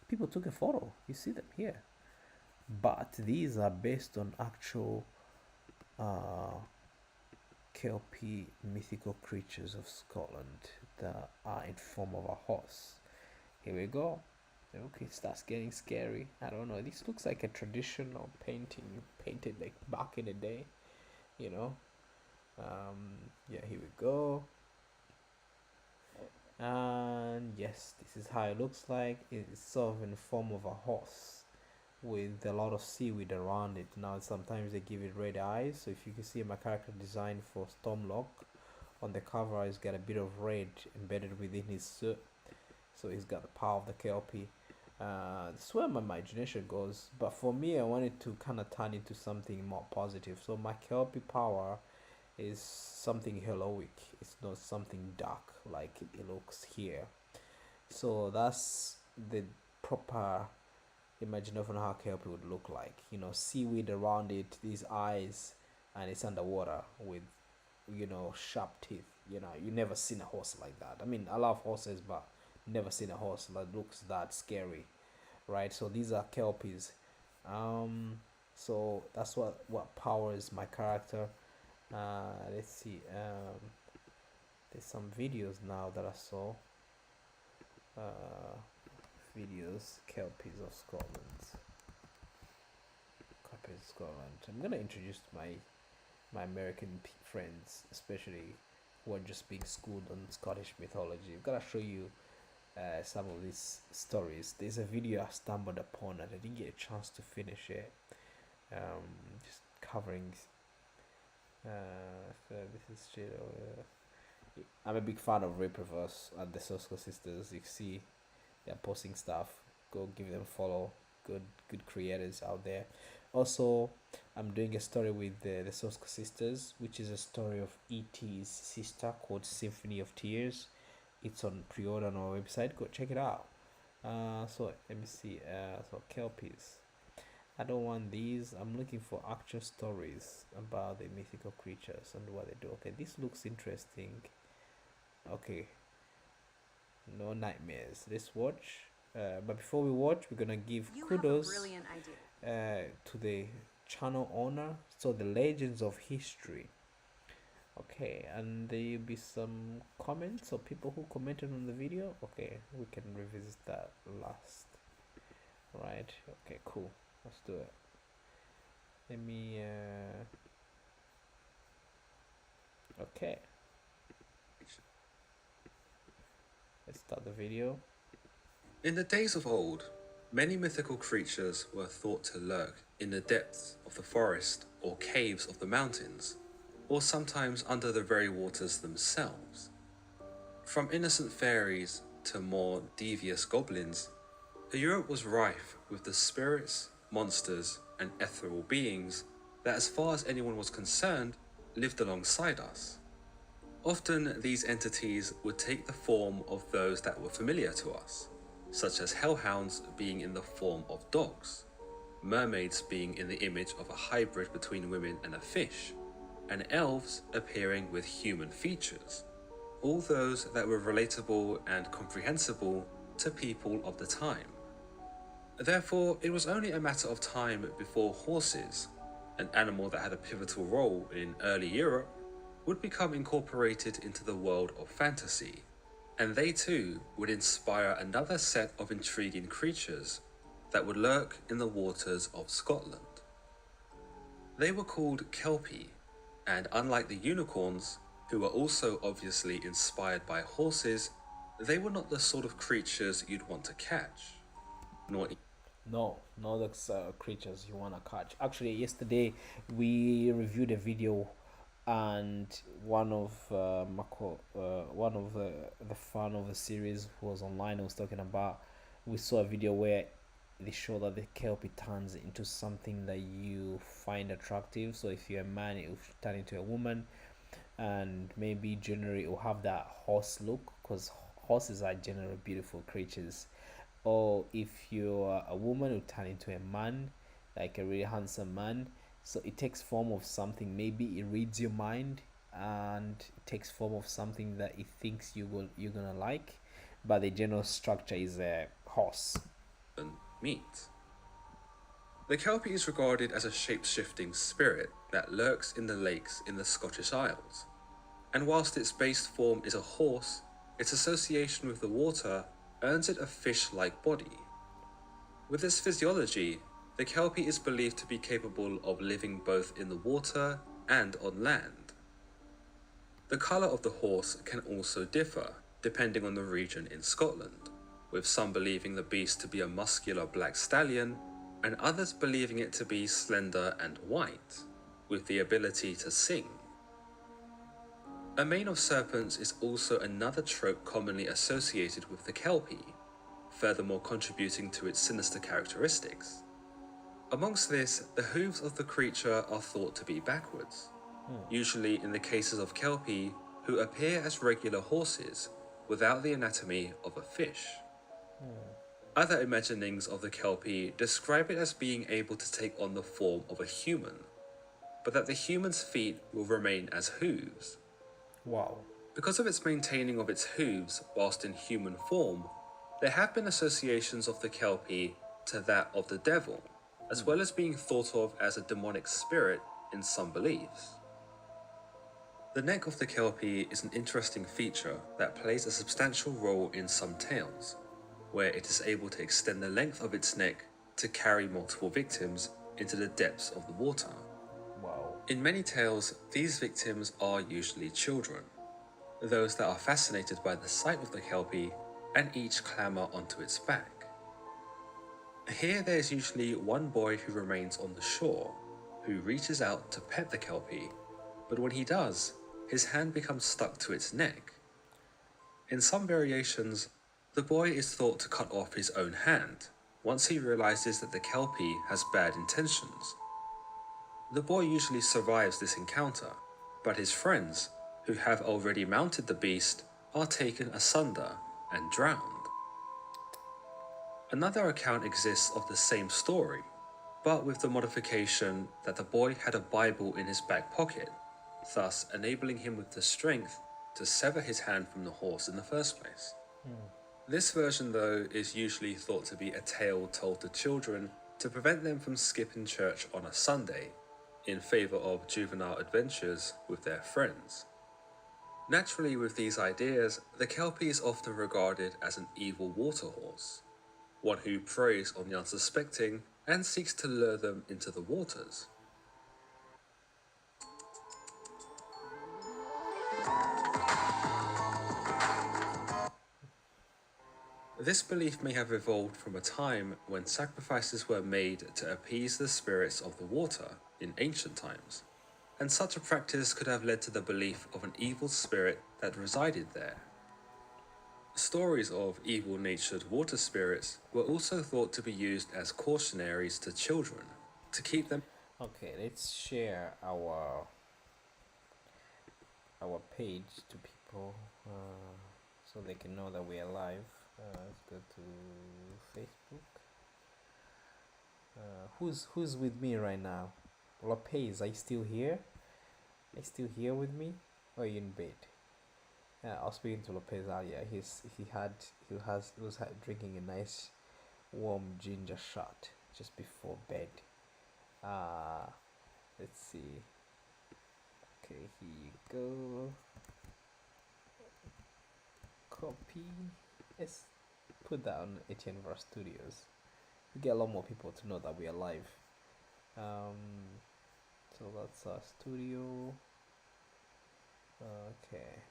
people took a photo. You see them here. But these are based on actual Kelpie mythical creatures of Scotland that are in form of a horse. Here we go. Okay, it starts getting scary. I don't know. This looks like a traditional painting painted like back in the day, you know. Yeah, here we go. And yes, this is how it looks like. It's sort of in the form of a horse with a lot of seaweed around it. Now sometimes they give it red eyes, so if you can see my character design for Stormloch on the cover, he's got a bit of red embedded within his suit, so he's got the power of the Kelpie. That's where my imagination goes, but for me I wanted to kind of turn into something more positive, so my Kelpie power is something heroic. It's not something dark like it looks here. So that's the proper imagine of how Kelpie would look like. You know, seaweed around it, these eyes, and it's underwater with, you know, sharp teeth. You know, you never seen a horse like that. I mean, I love horses, but never seen a horse that looks that scary, right? So these are Kelpies. So that's what powers my character. Let's see. There's some videos now that I saw. Videos, Kelpies of Scotland. Kelpies of Scotland. I'm gonna introduce my American friends, especially who are just being schooled on Scottish mythology. I'm gonna show you some of these stories. There's a video I stumbled upon and I didn't get a chance to finish it. Just covering. So this is straight over. I'm a big fan of Reaperverse and the Sosko sisters. You see, they're posting stuff. Go give them a follow. Good creators out there. Also, I'm doing a story with the Sosko sisters, which is a story of E.T.'s sister called Symphony of Tears. It's on pre-order on our website. Go check it out. So let me see. So Kelpies. I don't want these. I'm looking for actual stories about the mythical creatures and what they do. Okay, this looks interesting. Okay, no nightmares. Let's watch. But before we watch, we're gonna give kudos to the channel owner. So the Legends of History. Okay, and there'll be some comments or people who commented on the video. Okay, we can revisit that last. Right. Okay, cool. Let's do it. Let me okay, let's start the video. In the days of old, many mythical creatures were thought to lurk in the depths of the forest or caves of the mountains, or sometimes under the very waters themselves. From innocent fairies to more devious goblins, Europe was rife with the spirits, monsters, and ethereal beings that, as far as anyone was concerned, lived alongside us. Often these entities would take the form of those that were familiar to us, such as hellhounds being in the form of dogs, mermaids being in the image of a hybrid between women and a fish, and elves appearing with human features, all those that were relatable and comprehensible to people of the time. Therefore, it was only a matter of time before horses, an animal that had a pivotal role in early Europe, would become incorporated into the world of fantasy, and they too would inspire another set of intriguing creatures that would lurk in the waters of Scotland. They were called Kelpie, and unlike the unicorns, who are also obviously inspired by horses, they were not the sort of creatures you'd want to catch, nor No, no, that's creatures you wanna catch. Actually, yesterday we reviewed a video, and one of the fan of the series who was online was talking about. We saw a video where they show that the kelpie turns into something that you find attractive. So if you're a man, it will turn into a woman, and maybe generally it will have that horse look, because horses are generally beautiful creatures. Or if you're a woman, you turn into a man, like a really handsome man. So it takes form of something. Maybe it reads your mind, and it takes form of something that it thinks you're gonna like. But the general structure is a horse. meat. The kelpie is regarded as a shape-shifting spirit that lurks in the lakes in the Scottish Isles, and whilst its base form is a horse, its association with the water earns it a fish-like body. With its physiology, the kelpie is believed to be capable of living both in the water and on land. The colour of the horse can also differ, depending on the region in Scotland, with some believing the beast to be a muscular black stallion, and others believing it to be slender and white, with the ability to sing. A mane of serpents is also another trope commonly associated with the kelpie, furthermore contributing to its sinister characteristics. Amongst this, the hooves of the creature are thought to be backwards, usually in the cases of kelpie who appear as regular horses without the anatomy of a fish. Other imaginings of the kelpie describe it as being able to take on the form of a human, but that the human's feet will remain as hooves. Wow. Because of its maintaining of its hooves whilst in human form, there have been associations of the kelpie to that of the devil, as well as being thought of as a demonic spirit in some beliefs. The neck of the kelpie is an interesting feature that plays a substantial role in some tales, where it is able to extend the length of its neck to carry multiple victims into the depths of the water. Wow. In many tales, these victims are usually children, those that are fascinated by the sight of the kelpie and each clamber onto its back. Here there is usually one boy who remains on the shore, who reaches out to pet the kelpie, but when he does, his hand becomes stuck to its neck. In some variations, the boy is thought to cut off his own hand once he realizes that the kelpie has bad intentions. The boy usually survives this encounter, but his friends, who have already mounted the beast, are taken asunder and drowned. Another account exists of the same story, but with the modification that the boy had a Bible in his back pocket, thus enabling him with the strength to sever his hand from the horse in the first place. This version, though, is usually thought to be a tale told to children to prevent them from skipping church on a Sunday, in favour of juvenile adventures with their friends. Naturally, with these ideas, the kelpie is often regarded as an evil water horse, one who preys on the unsuspecting and seeks to lure them into the waters. This belief may have evolved from a time when sacrifices were made to appease the spirits of the water in ancient times, and such a practice could have led to the belief of an evil spirit that resided there. Stories of evil-natured water spirits were also thought to be used as cautionaries to children, to keep them. Okay, let's share our page to people, so they can know that we are live. Let's go to Facebook. Who's with me right now? Lopez, are you still here? Are you still here with me? Or are you in bed? I was speaking to Lopez earlier. He was drinking a nice warm ginger shot just before bed. Let's see. Okay, here you go. Copy. Let's put that on Etianverse Studios. We get a lot more people to know that we are live. So that's our studio. Okay.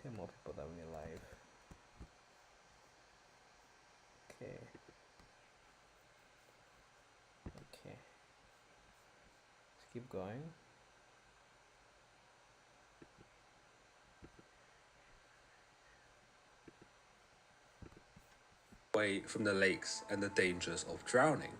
10 more people that we live. Okay. Okay. Let's keep going. Away from the lakes and the dangers of drowning.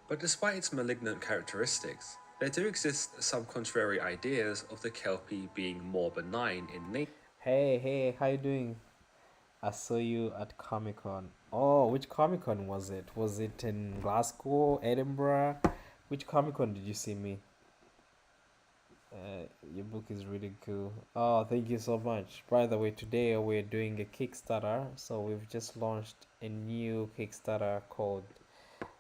But despite its malignant characteristics, there do exist some contrary ideas of the Kelpie being more benign in nature. Hey, how you doing? I saw you at Comic Con. Oh, which Comic Con was it? Was it in Glasgow, Edinburgh? Which Comic Con did you see me? Your book is really cool. Oh, thank you so much. By the way, today we're doing a Kickstarter. So we've just launched a new Kickstarter called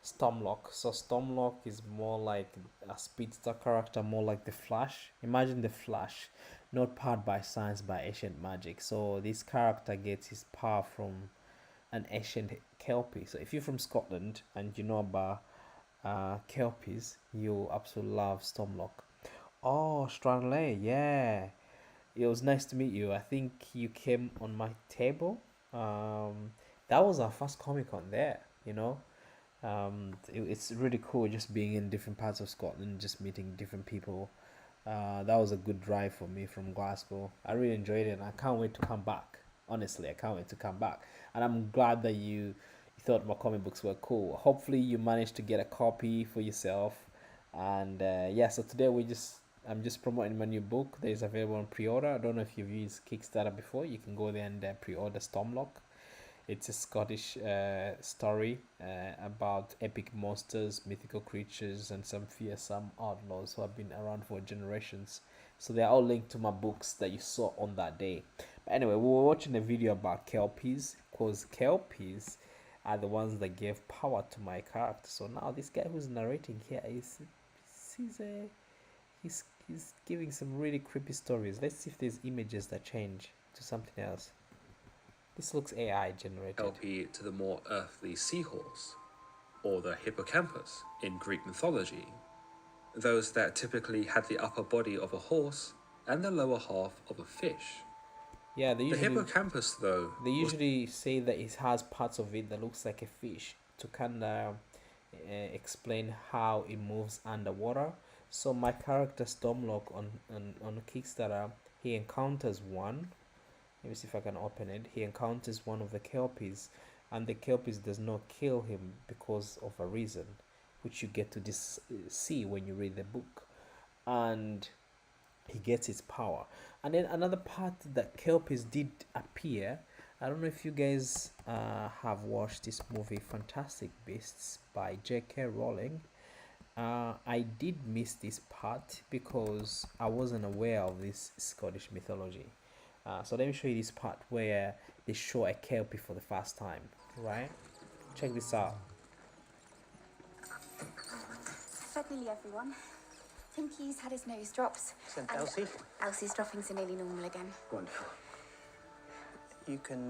Stormloch. So Stormloch is more like a speedster character, more like the Flash. Imagine the Flash, not powered by science, by ancient magic. So this character gets his power from an ancient Kelpie. So if you're from Scotland and you know about Kelpies, you absolutely love Stormloch. Oh, Stranley, yeah. It was nice to meet you. I think you came on my table. That was our first Comic Con there, you know. It's really cool just being in different parts of Scotland, just meeting different people. That was a good drive for me from Glasgow. I really enjoyed it, and I can't wait to come back. Honestly, I can't wait to come back. And I'm glad that you thought my comic books were cool. Hopefully, you managed to get a copy for yourself. And yeah, so today I'm just promoting my new book that is available on pre-order. I don't know if you've used Kickstarter before. You can go there and pre-order Stormloch. It's a Scottish story about epic monsters, mythical creatures, and some fearsome outlaws who have been around for generations. So they're all linked to my books that you saw on that day. But anyway, we were watching a video about Kelpies, because Kelpies are the ones that gave power to my character. So now this guy who's narrating here he's a he's giving some really creepy stories. Let's see if there's images that change to something else. This looks AI generated. Kelpie to the more earthly seahorse, or the hippocampus in Greek mythology, those that typically had the upper body of a horse and the lower half of a fish. Yeah, The hippocampus, though, they usually say that it has parts of it that looks like a fish to kind of explain how it moves underwater. So my character Stormloch on Kickstarter, he encounters one. Let me see if I can open it. He encounters one of the Kelpies, and the Kelpies does not kill him because of a reason, which you get to see when you read the book. And he gets his power. And then another part that Kelpies did appear. I don't know if you guys have watched this movie Fantastic Beasts by J.K. Rowling. I did miss this part because I wasn't aware of this Scottish mythology. So let me show you this part where they show a Kelpie for the first time, right? Check this out. Fed nearly everyone. Tinky's had his nose drops. Sent Elsie? Elsie's droppings are nearly normal again. Wonderful. You can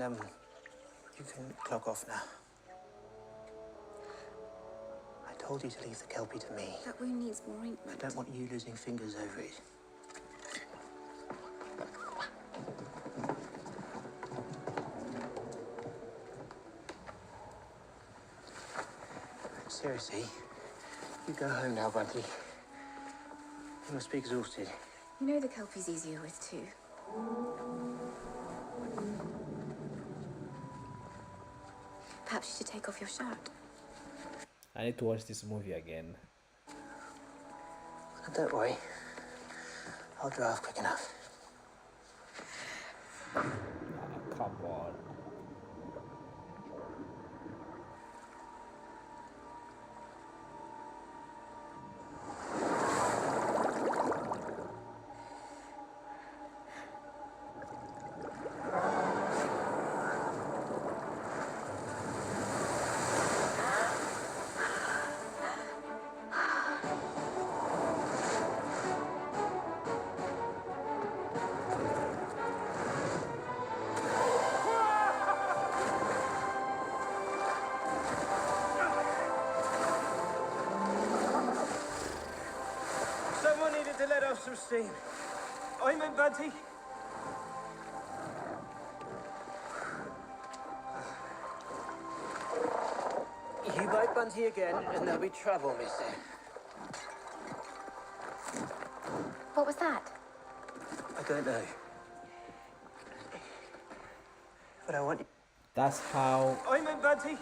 clock off now. I told you to leave the Kelpie to me. That wound needs more ointment. I don't want you losing fingers over it. Seriously, you go home now, Bunty. You must be exhausted. You know the Kelpie's easier with too. Perhaps you should take off your shirt. I need to watch this movie again. Don't worry. I'll dry off quick enough. Come on. some steam. I'm in, Bunty. You bite Bunty again, and there'll be trouble, mister. What was that? I don't know. But I want you. That's how I'm in, Bunty.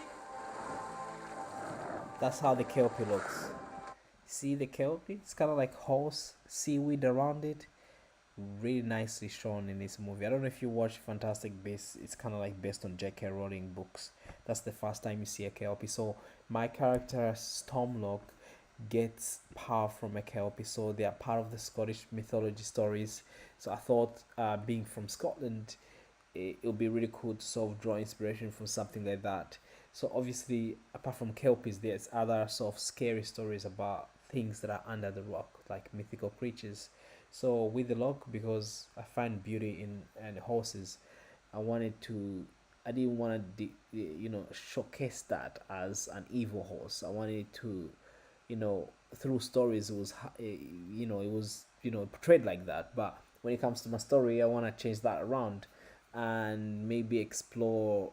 the kelpie looks. See the kelpie? It's kind of like horse, seaweed around it. Really nicely shown in this movie. I don't know if you watch Fantastic Beasts. It's kind of like based on J.K. Rowling books. That's the first time you see a kelpie. So my character Stormloch gets power from a kelpie. So they are part of the Scottish mythology stories. So I thought, being from Scotland, it would be really cool to sort of draw inspiration from something like that. So obviously, apart from kelpies, there's other sort of scary stories about things that are under the rock, like mythical creatures. So with the lock, because I find beauty in horses, I didn't want to showcase that as an evil horse. I wanted to, through stories, it was portrayed like that. But when it comes to my story, I want to change that around and maybe explore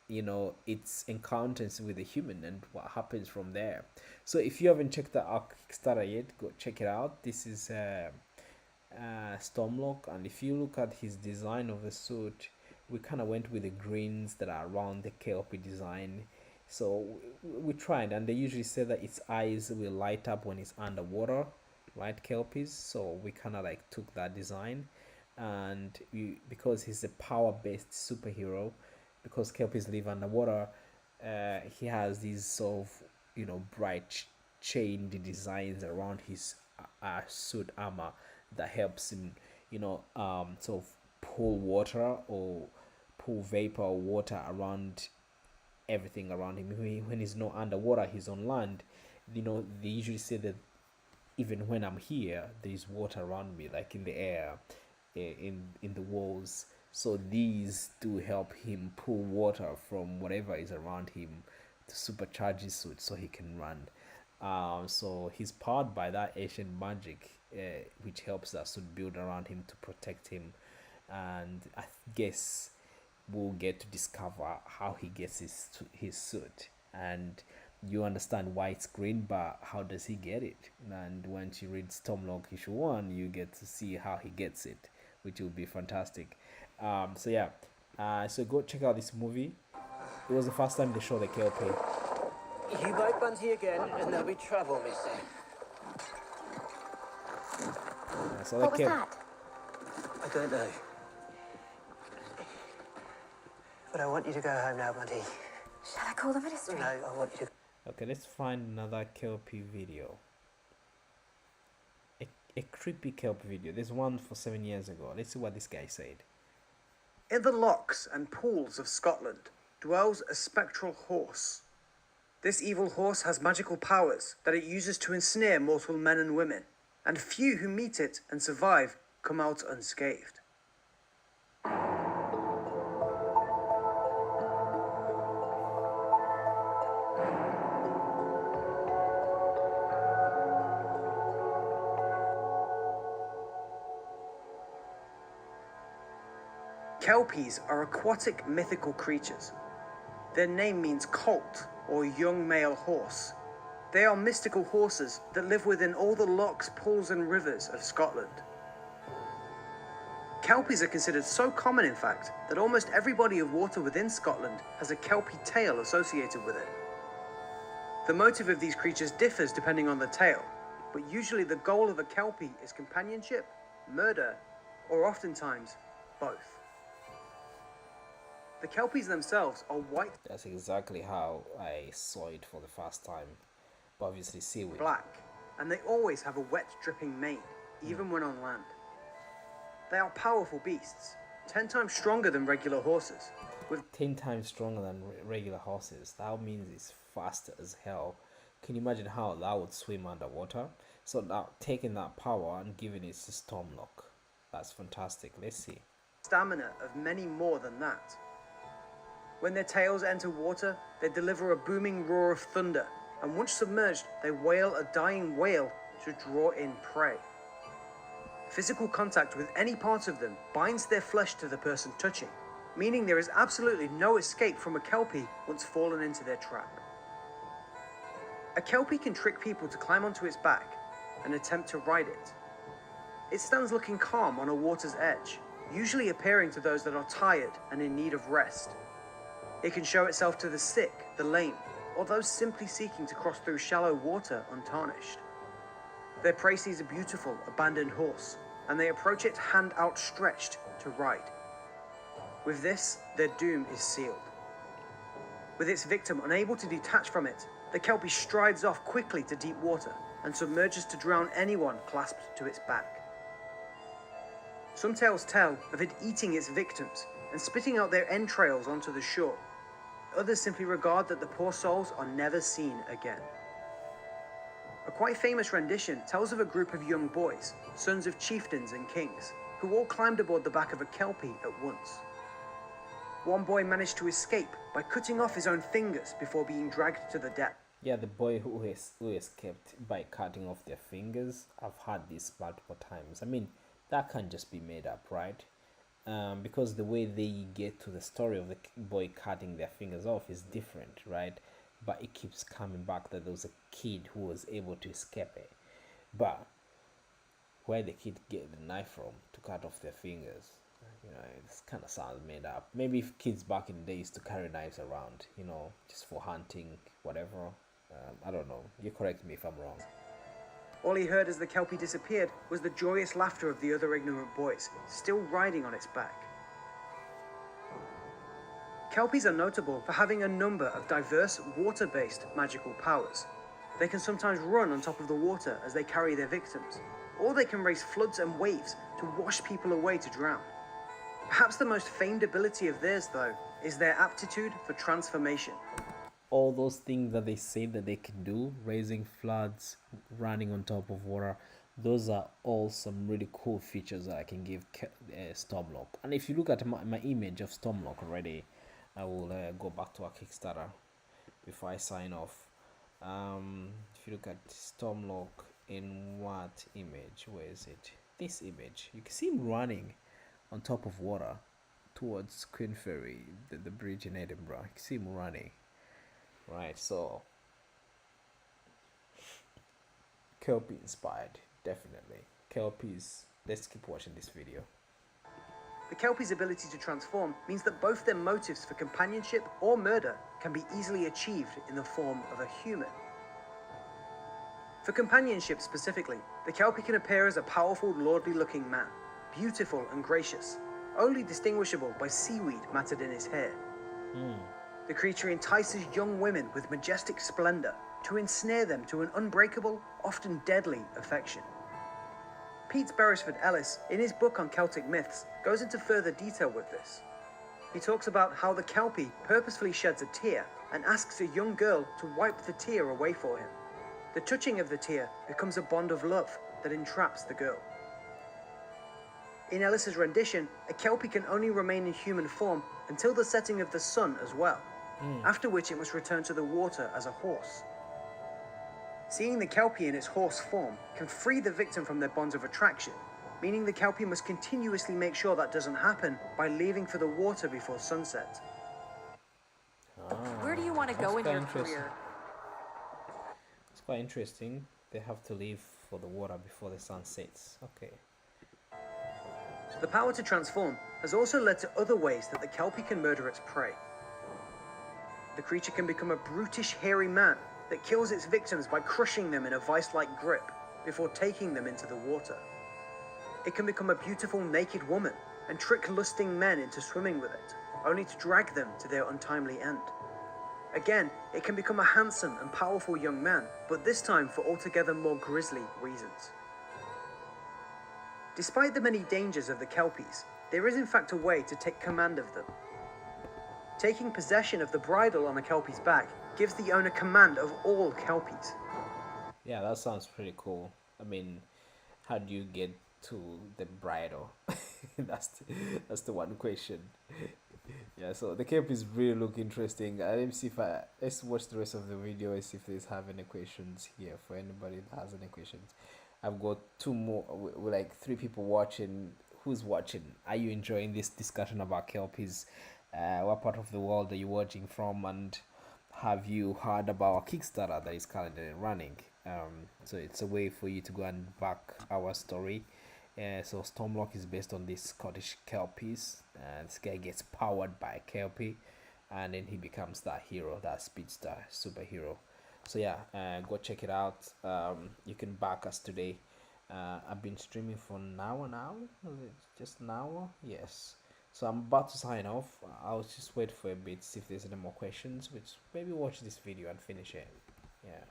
its encounters with a human and what happens from there. So if you haven't checked out our Kickstarter yet, go check it out. This is Stormloch, and if you look at his design of the suit, we kind of went with the greens that are around the kelpie design. So we tried, and they usually say that its eyes will light up when it's underwater, right, kelpies? So we kind of like took that design, and because he's a power-based superhero, because kelpies live underwater, he has these sort of bright chained designs around his suit armor that helps him sort of pull water or pull vapor or water around everything around him. When he's not underwater, he's on land. They usually say that even when I'm here, there's water around me, like in the air, in the walls. So these do help him pull water from whatever is around him to supercharge his suit so he can run. So he's powered by that ancient magic, which helps that suit build around him to protect him. And I guess we'll get to discover how he gets his suit. And you understand why it's green, but how does he get it? And once you read Stormloch issue 1, you get to see how he gets it, which will be fantastic. So yeah, so go check out this movie. It was the first time they showed the kelpie. You bite Bunty again, and there'll be trouble, mister. So What was that? I don't know. But I want you to go home now, Bunty. Shall I call the ministry? No, I want you to... Okay, let's find another kelpie video. A creepy kelpie video. There's one for 7 years ago. Let's see what this guy said. In the lochs and pools of Scotland dwells a spectral horse. This evil horse has magical powers that it uses to ensnare mortal men and women, and few who meet it and survive come out unscathed. Kelpies are aquatic mythical creatures. Their name means colt or young male horse. They are mystical horses that live within all the lochs, pools and rivers of Scotland. Kelpies are considered so common, in fact, that almost every body of water within Scotland has a kelpie tale associated with it. The motive of these creatures differs depending on the tale, but usually the goal of a kelpie is companionship, murder, or oftentimes both. The kelpies themselves are white. That's exactly how I saw it for the first time. But obviously seaweed. Black, and they always have a wet, dripping mane, even when on land. They are powerful beasts, 10 times stronger than regular horses. With 10 times stronger than regular horses. That means it's fast as hell. Can you imagine how that would swim underwater? So now taking that power and giving it to Stormloch. That's fantastic. Let's see. stamina of many more than that. When their tails enter water, they deliver a booming roar of thunder, and once submerged, they wail a dying wail to draw in prey. Physical contact with any part of them binds their flesh to the person touching, meaning there is absolutely no escape from a Kelpie once fallen into their trap. A Kelpie can trick people to climb onto its back and attempt to ride it. It stands looking calm on a water's edge, usually appearing to those that are tired and in need of rest. It can show itself to the sick, the lame, or those simply seeking to cross through shallow water untarnished. Their prey sees a beautiful, abandoned horse, and they approach it hand outstretched to ride. With this, their doom is sealed. With its victim unable to detach from it, the Kelpie strides off quickly to deep water and submerges to drown anyone clasped to its back. Some tales tell of it eating its victims and spitting out their entrails onto the shore. Others simply regard that the poor souls are never seen again. A quite famous rendition tells of a group of young boys, sons of chieftains and kings, who all climbed aboard the back of a Kelpie at once. One boy managed to escape by cutting off his own fingers before being dragged to the depth. Yeah, the boy who escaped by cutting off their fingers. I've heard this multiple times. I mean, that can't just be made up, right? Because the way they get to the story of the boy cutting their fingers off is different, right? But it keeps coming back that there was a kid who was able to escape it. But where the kid get the knife from to cut off their fingers, you know, it kind of sounds made up. Maybe if kids back in the day used to carry knives around, you know, just for hunting, whatever. I don't know. You correct me if I'm wrong. All he heard as the Kelpie disappeared was the joyous laughter of the other ignorant boys, still riding on its back. Kelpies are notable for having a number of diverse water-based magical powers. They can sometimes run on top of the water as they carry their victims, or they can raise floods and waves to wash people away to drown. Perhaps the most famed ability of theirs, though, is their aptitude for transformation. All those things that they say that they can do, raising floods, running on top of water, those are all some really cool features that I can give Stormloch. And if you look at my image of Stormloch already, I will go back to our Kickstarter before I sign off. If you look at Stormloch in what image, where is it? This image, you can see him running on top of water towards Queen Ferry, the bridge in Edinburgh. You can see him running. Right, so Kelpie inspired, definitely. Kelpies, let's keep watching this video. The Kelpie's ability to transform means that both their motives for companionship or murder can be easily achieved in the form of a human. For companionship specifically, the Kelpie can appear as a powerful, lordly-looking man, beautiful and gracious, only distinguishable by seaweed matted in his hair. The creature entices young women with majestic splendor to ensnare them to an unbreakable, often deadly affection. Pete Beresford Ellis, in his book on Celtic myths, goes into further detail with this. He talks about how the Kelpie purposefully sheds a tear and asks a young girl to wipe the tear away for him. The touching of the tear becomes a bond of love that entraps the girl. In Ellis's rendition, a Kelpie can only remain in human form until the setting of the sun as well, after which it must return to the water as a horse. Seeing the Kelpie in its horse form can free the victim from their bonds of attraction, meaning the Kelpie must continuously make sure that doesn't happen by leaving for the water before sunset. Where do you want to go in your career? It's quite interesting. They have to leave for the water before the sun sets. Okay. The power to transform has also led to other ways that the Kelpie can murder its prey. The creature can become a brutish, hairy man that kills its victims by crushing them in a vice-like grip before taking them into the water. It can become a beautiful, naked woman and trick lusting men into swimming with it, only to drag them to their untimely end. Again, it can become a handsome and powerful young man, but this time for altogether more grisly reasons. Despite the many dangers of the Kelpies, there is in fact a way to take command of them. Taking possession of the bridle on a Kelpie's back gives the owner command of all Kelpies. Yeah, that sounds pretty cool. I mean, how do you get to the bridle? that's the one question. Yeah, so the Kelpies really look interesting. Let me see if let's watch the rest of the video and see if there's have any questions here for anybody that has any questions. I've got two more, like three people watching. Who's watching? Are you enjoying this discussion about kelpies? What part of the world are you watching from, and have you heard about our Kickstarter that is currently running? So it's a way for you to go and back our story. So Stormloch is based on these Scottish kelpies. This guy gets powered by a kelpie, and then he becomes that hero, that speedster superhero. So yeah, go check it out. You can back us today. I've been streaming for an hour now. Is it just an hour? Yes. So I'm about to sign off. I'll just wait for a bit, see if there's any more questions, which maybe watch this video and finish it. Yeah.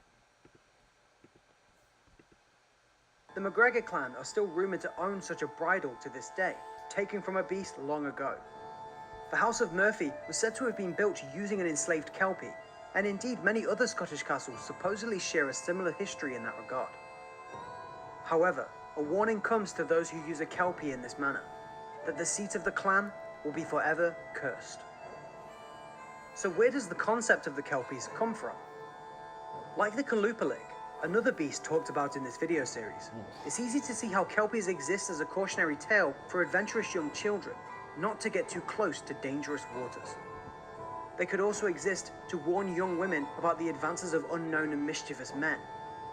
The McGregor clan are still rumoured to own such a bridle to this day, taken from a beast long ago. The House of Murphy was said to have been built using an enslaved kelpie, and indeed many other Scottish castles supposedly share a similar history in that regard. However, a warning comes to those who use a kelpie in this manner, that the seat of the clan will be forever cursed. So where does the concept of the kelpies come from? Like the Kalupalik, another beast talked about in this video series, it's easy to see how kelpies exist as a cautionary tale for adventurous young children, not to get too close to dangerous waters. They could also exist to warn young women about the advances of unknown and mischievous men,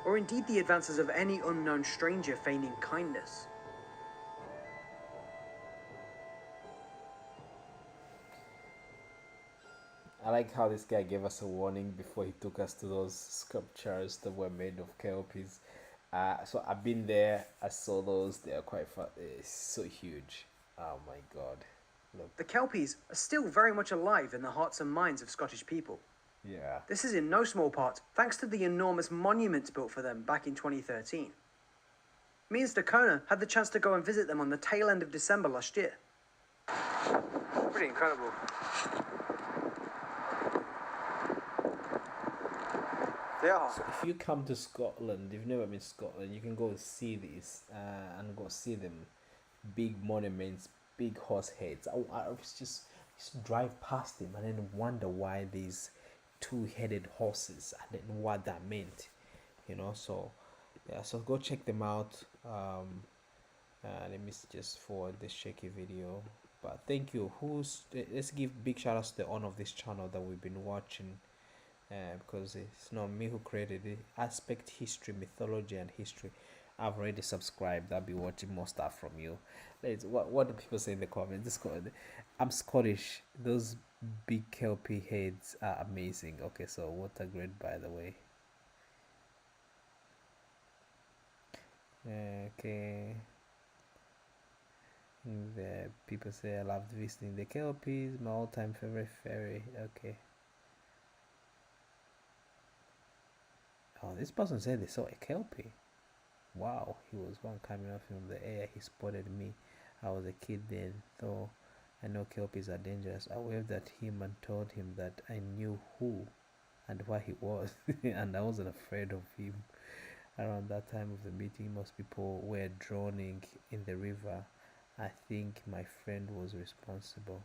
or indeed the advances of any unknown stranger feigning kindness. I like how this guy gave us a warning before he took us to those sculptures that were made of kelpies. So I've been there, I saw those, they are quite fun. It's so huge. Oh my god. Look. The kelpies are still very much alive in the hearts and minds of Scottish people. Yeah. This is in no small part thanks to the enormous monuments built for them back in 2013. Me and Stakona had the chance to go and visit them on the tail end of December last year. Pretty incredible. They are. So if you come to Scotland, if you've never been to Scotland, you can go and see these and go see them. Big monuments, big horse heads. I was just drive past them and then wonder why these two-headed horses and then what that meant, you know. So yeah, so go check them out. Let me just forward this shaky video. But thank you. Let's give big shout outs to the owner of this channel that we've been watching. Because it's not me who created it. Aspect history, mythology, and history. I've already subscribed. I'll be watching more stuff from you. What do people say in the comments? I'm Scottish. Those big kelpie heads are amazing. Okay, so water grade, by the way. Okay. The people say I loved visiting the kelpies. My all-time favorite fairy. Okay. Oh, this person said they saw a kelpie. Wow, he was one coming off from the air. He spotted me. I was a kid then, though I know kelpies are dangerous. I waved at him and told him that I knew who and where he was, and I wasn't afraid of him. Around that time of the meeting, most people were drowning in the river. I think my friend was responsible.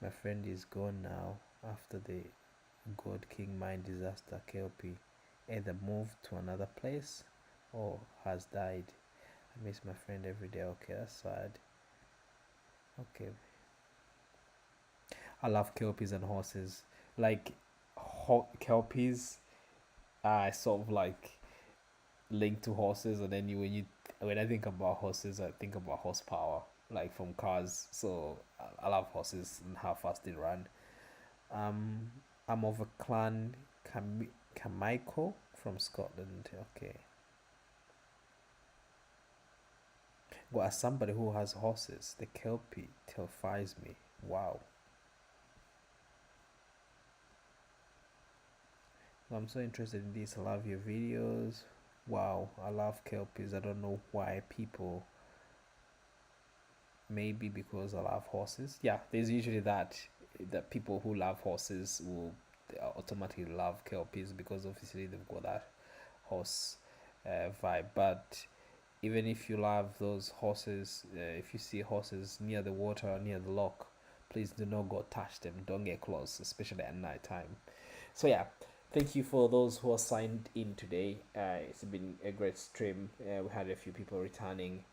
My friend is gone now after the God King mine disaster. Kelpie either moved to another place or has died. I miss my friend every day. Okay, that's sad. Okay. I love kelpies and horses. Like kelpies are sort of like linked to horses, and then when I think about horses, I think about horsepower, like from cars. So I love horses and how fast they run. I'm of a clan Carmichael from Scotland. Okay. Well, as somebody who has horses, the kelpie terrifies me. Wow. I'm so interested in this. I love your videos. Wow, I love kelpies. I don't know why people. Maybe because I love horses. Yeah, there's usually that people who love horses will automatically love kelpies because obviously they've got that horse vibe. But even if you love those horses, if you see horses near the water or near the loch, please do not go touch them. Don't get close, especially at night time. So yeah, thank you for those who are signed in today. It's been a great stream. We had a few people returning.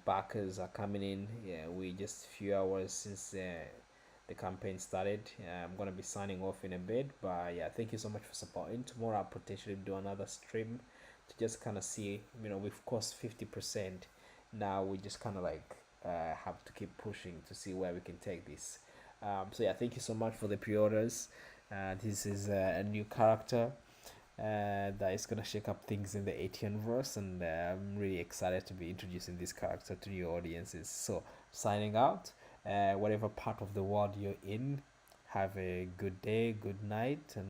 Backers are coming in. Yeah, we just a few hours since the campaign started. I'm gonna be signing off in a bit, but yeah, thank you so much for supporting. Tomorrow I'll potentially do another stream to just kind of see, you know, we've cost 50%. Now we just kind of like have to keep pushing to see where we can take this. So yeah, thank you so much for the pre-orders. This is a new character that is gonna shake up things in the Etianverse, and I'm really excited to be introducing this character to new audiences. So signing out. Whatever part of the world you're in, have a good day, good night, and